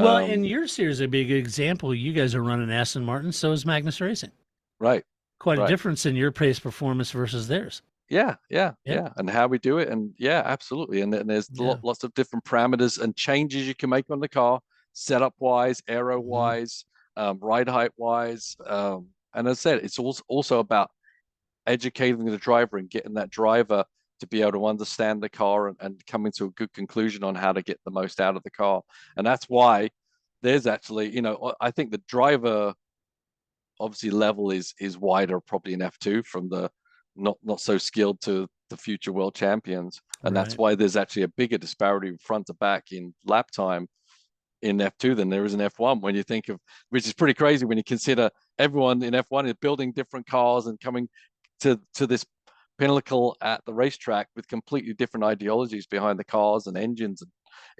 Well, in your series, a big example, you guys are running Aston Martin, so is Magnus Racing. Right. Quite a difference in your pace performance versus theirs. Yeah. And how we do it. And absolutely. And then there's lots of different parameters and changes you can make on the car, setup wise, aero wise, ride height wise. And as I said, it's also about educating the driver and getting that driver to be able to understand the car and coming to a good conclusion on how to get the most out of the car. And that's why there's actually, you know, I think the driver obviously level is wider probably in F2 from the not so skilled to the future world champions. And that's why there's actually a bigger disparity front to back in lap time in F2 than there is in F1, when you think of, which is pretty crazy when you consider everyone in F1 is building different cars and coming to this pinnacle at the racetrack with completely different ideologies behind the cars and engines,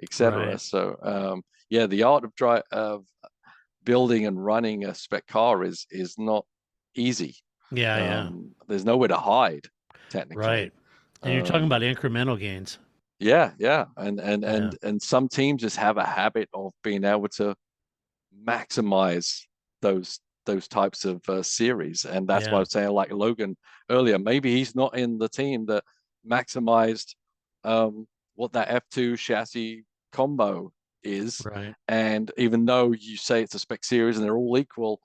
etc. So the art of building and running a spec car is not easy. There's nowhere to hide, technically. Right. And you're talking about incremental gains. Yeah. And some teams just have a habit of being able to maximize those types of series, and that's why I was saying, like Logan earlier, maybe he's not in the team that maximized what that F2 chassis combo is. Right. And even though you say it's a spec series and they're all equal,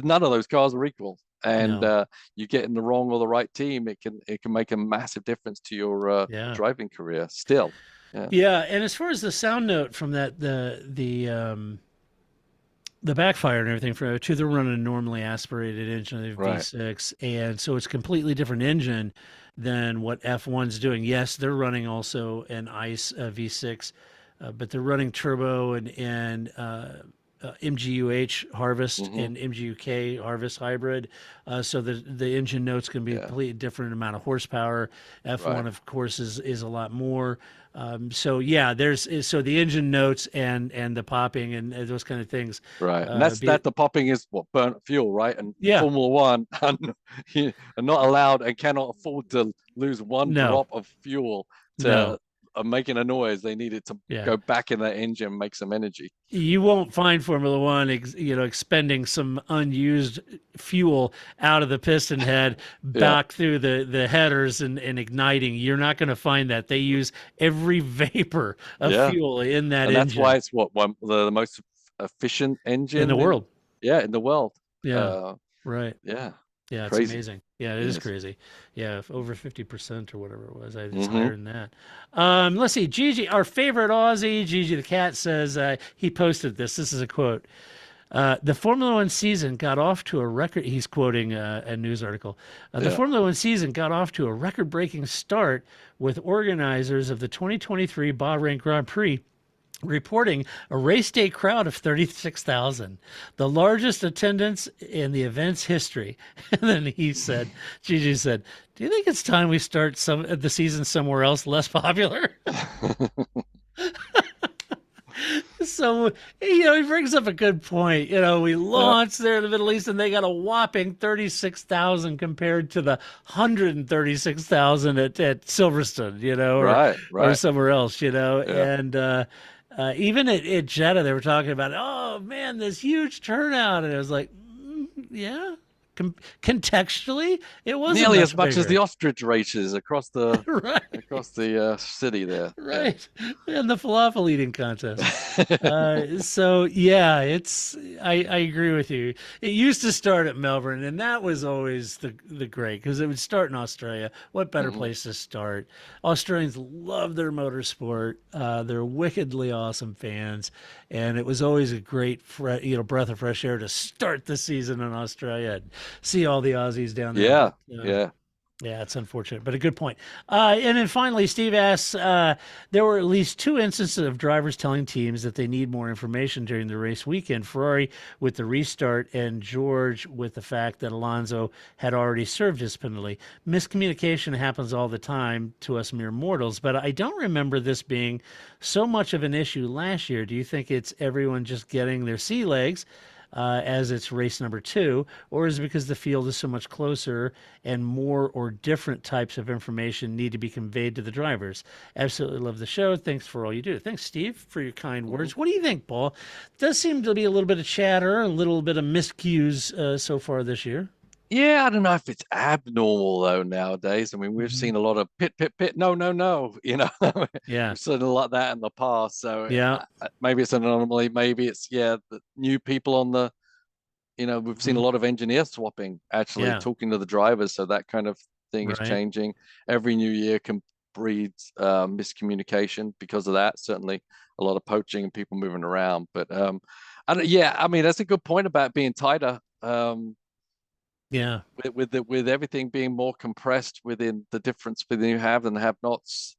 none of those cars are equal. And you get in the wrong or the right team, it can make a massive difference to your driving career still. Yeah, and as far as the sound note from that, the backfire and everything for O2, they're running a normally aspirated engine of V6, and so it's a completely different engine than what F1's doing. Yes, they're running also an ICE V6, but they're running turbo and MGUH harvest and MGUK harvest hybrid. So the engine notes can be a completely different amount of horsepower. F1, of course, is a lot more. So the engine notes and the popping and those kind of things. Right. And the popping is what burnt fuel, right? And Formula One are not allowed and cannot afford to lose one drop of fuel to making a noise. They need it to go back in that engine and make some energy. You won't find Formula One, expending some unused fuel out of the piston head back through the headers and igniting. You're not going to find that. They use every vapor of fuel in that engine. That's why it's the most efficient engine in the world. In the world. Yeah. Right. Yeah. Yeah, it's crazy. amazing. Yeah, it is crazy. Yeah, over 50% or whatever it was. It's higher than that. Let's see. Gigi, our favorite Aussie, Gigi the cat, says he posted this. This is a quote. The Formula One season got off to a record. He's quoting a news article. The Formula One season got off to a record-breaking start with organizers of the 2023 Bahrain Grand Prix reporting a race day crowd of 36,000, the largest attendance in the event's history. And then Gigi said, do you think it's time we start the season somewhere else less popular? So, he brings up a good point. We launched there in the Middle East and they got a whopping 36,000 compared to the 136,000 at Silverstone, or somewhere else, and even at Jeddah, they were talking about, oh man, this huge turnout, and it was like, contextually, it wasn't nearly as much bigger as the ostrich races across the across the city there, and the falafel eating contest. So I agree with you. It used to start at Melbourne, and that was always the great, because it would start in Australia. What better place to start? Australians love their motorsport. They're wickedly awesome fans, and it was always a great breath of fresh air to start the season in Australia and see all the Aussies down there. Yeah, it's unfortunate, but a good point. And then finally, Steve asks, there were at least 2 instances of drivers telling teams that they need more information during the race weekend. Ferrari with the restart, and George with the fact that Alonso had already served his penalty. Miscommunication happens all the time to us mere mortals, but I don't remember this being so much of an issue last year. Do you think it's everyone just getting their sea legs as it's race number 2, or is it because the field is so much closer and more or different types of information need to be conveyed to the drivers? Absolutely love the show. Thanks for all you do. Thanks, Steve, for your kind words. What do you think, Paul? Does seem to be a little bit of chatter, a little bit of miscues so far this year. Yeah, I don't know if it's abnormal though nowadays. I mean, we've seen a lot of pit, no. We've seen a lot of that in the past. So maybe it's an anomaly. Maybe it's the new people on the. We've seen a lot of engineer swapping, actually talking to the drivers. So that kind of thing is changing. Every new year can breed miscommunication because of that. Certainly, a lot of poaching and people moving around. But I mean, that's a good point about being tighter. With everything being more compressed within the difference between you have and have-nots,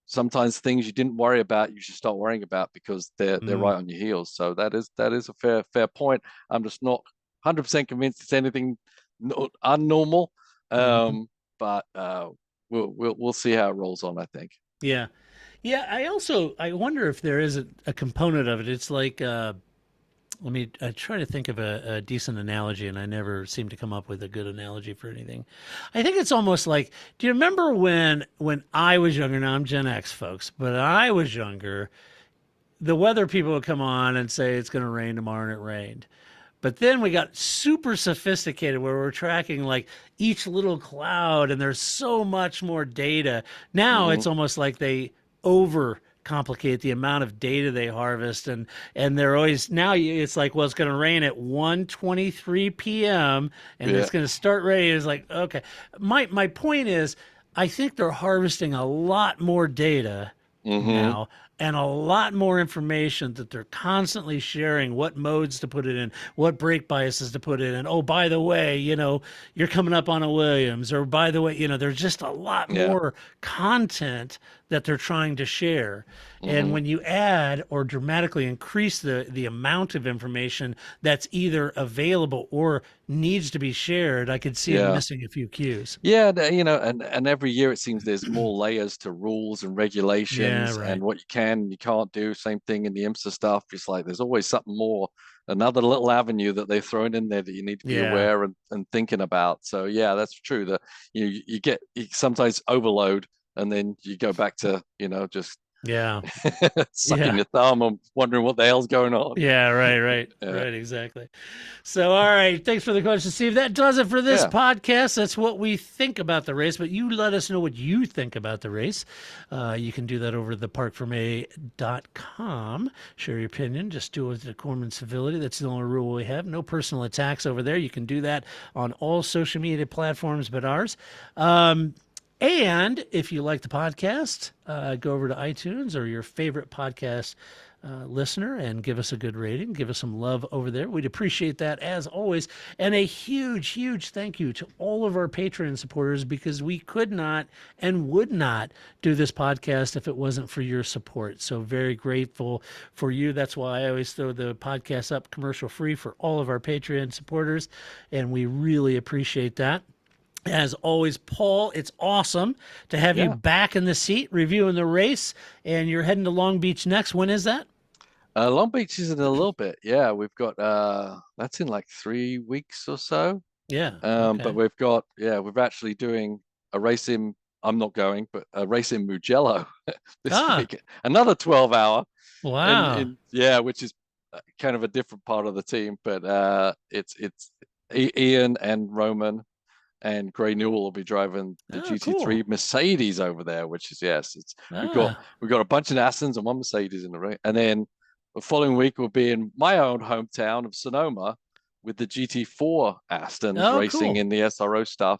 sometimes things you didn't worry about, you should start worrying about because they're right on your heels. So that is a fair point. I'm just not 100% convinced it's anything unnormal, but we'll see how it rolls on, I think. Yeah. I wonder if there is a component of it. It's like I try to think of a decent analogy, and I never seem to come up with a good analogy for anything. I think it's almost like, do you remember when I was younger? Now I'm Gen X, folks, but I was younger. The weather people would come on and say it's going to rain tomorrow, and it rained. But then we got super sophisticated where we're tracking like each little cloud, and there's so much more data. Now it's almost like they overcomplicate the amount of data they harvest, and they're always it's like, well, it's going to rain at 1:23 p.m. and it's going to start raining. It's like, okay. My point is, I think they're harvesting a lot more data now, and a lot more information that they're constantly sharing, what modes to put it in, what brake biases to put in. And oh, by the way, you're coming up on a Williams, or by the way, there's just a lot more content that they're trying to share. And when you add or dramatically increase the amount of information that's either available or needs to be shared, I could see it missing a few cues. Yeah, and every year it seems there's more layers to rules and regulations and what you can and you can't do. Same thing in the IMSA stuff. It's like there's always something more, another little avenue that they've thrown in there that you need to be aware and thinking about. So yeah, that's true. That you sometimes overload, and then you go back to just sucking your thumb and wondering what the hell's going on. Right, exactly. So, all right, thanks for the question, Steve. That does it for this podcast. That's what we think about the race, but you let us know what you think about the race. You can do that over at theparcfermé.com. Share your opinion. Just do it with decorum and civility. That's the only rule we have. No personal attacks over there. You can do that on all social media platforms but ours. And if you like the podcast, go over to iTunes or your favorite podcast listener and give us a good rating. Give us some love over there. We'd appreciate that as always. And a huge, huge thank you to all of our Patreon supporters, because we could not and would not do this podcast if it wasn't for your support. So very grateful for you. That's why I always throw the podcast up commercial free for all of our Patreon supporters. And we really appreciate that. As always, Paul, it's awesome to have you back in the seat reviewing the race, and you're heading to Long Beach next. When is that? Long Beach is in a little bit. Yeah, we've got that's in like 3 weeks or so. Yeah. But we're actually doing a race in, I'm not going, but a race in Mugello this week. Another 12-hour. Wow. Which is kind of a different part of the team, but it's Ian and Roman and Gray Newell will be driving the GT3 Mercedes over there, which is we've got a bunch of Astons and one Mercedes in the race. And then the following week we'll be in my own hometown of Sonoma with the GT4 Astons racing in the SRO stuff.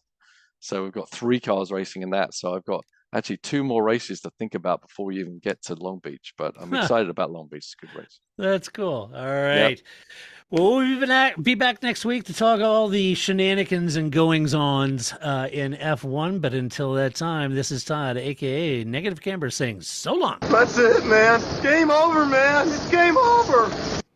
So we've got 3 cars racing in that. So I've got actually 2 more races to think about before we even get to Long Beach. But I'm excited about Long Beach. It's a good race. That's cool. All right. Yep. Well, we'll be back next week to talk all the shenanigans and goings-ons in F1. But until that time, this is Todd, a.k.a. Negative Camber, saying so long. That's it, man. Game over, man. It's game over.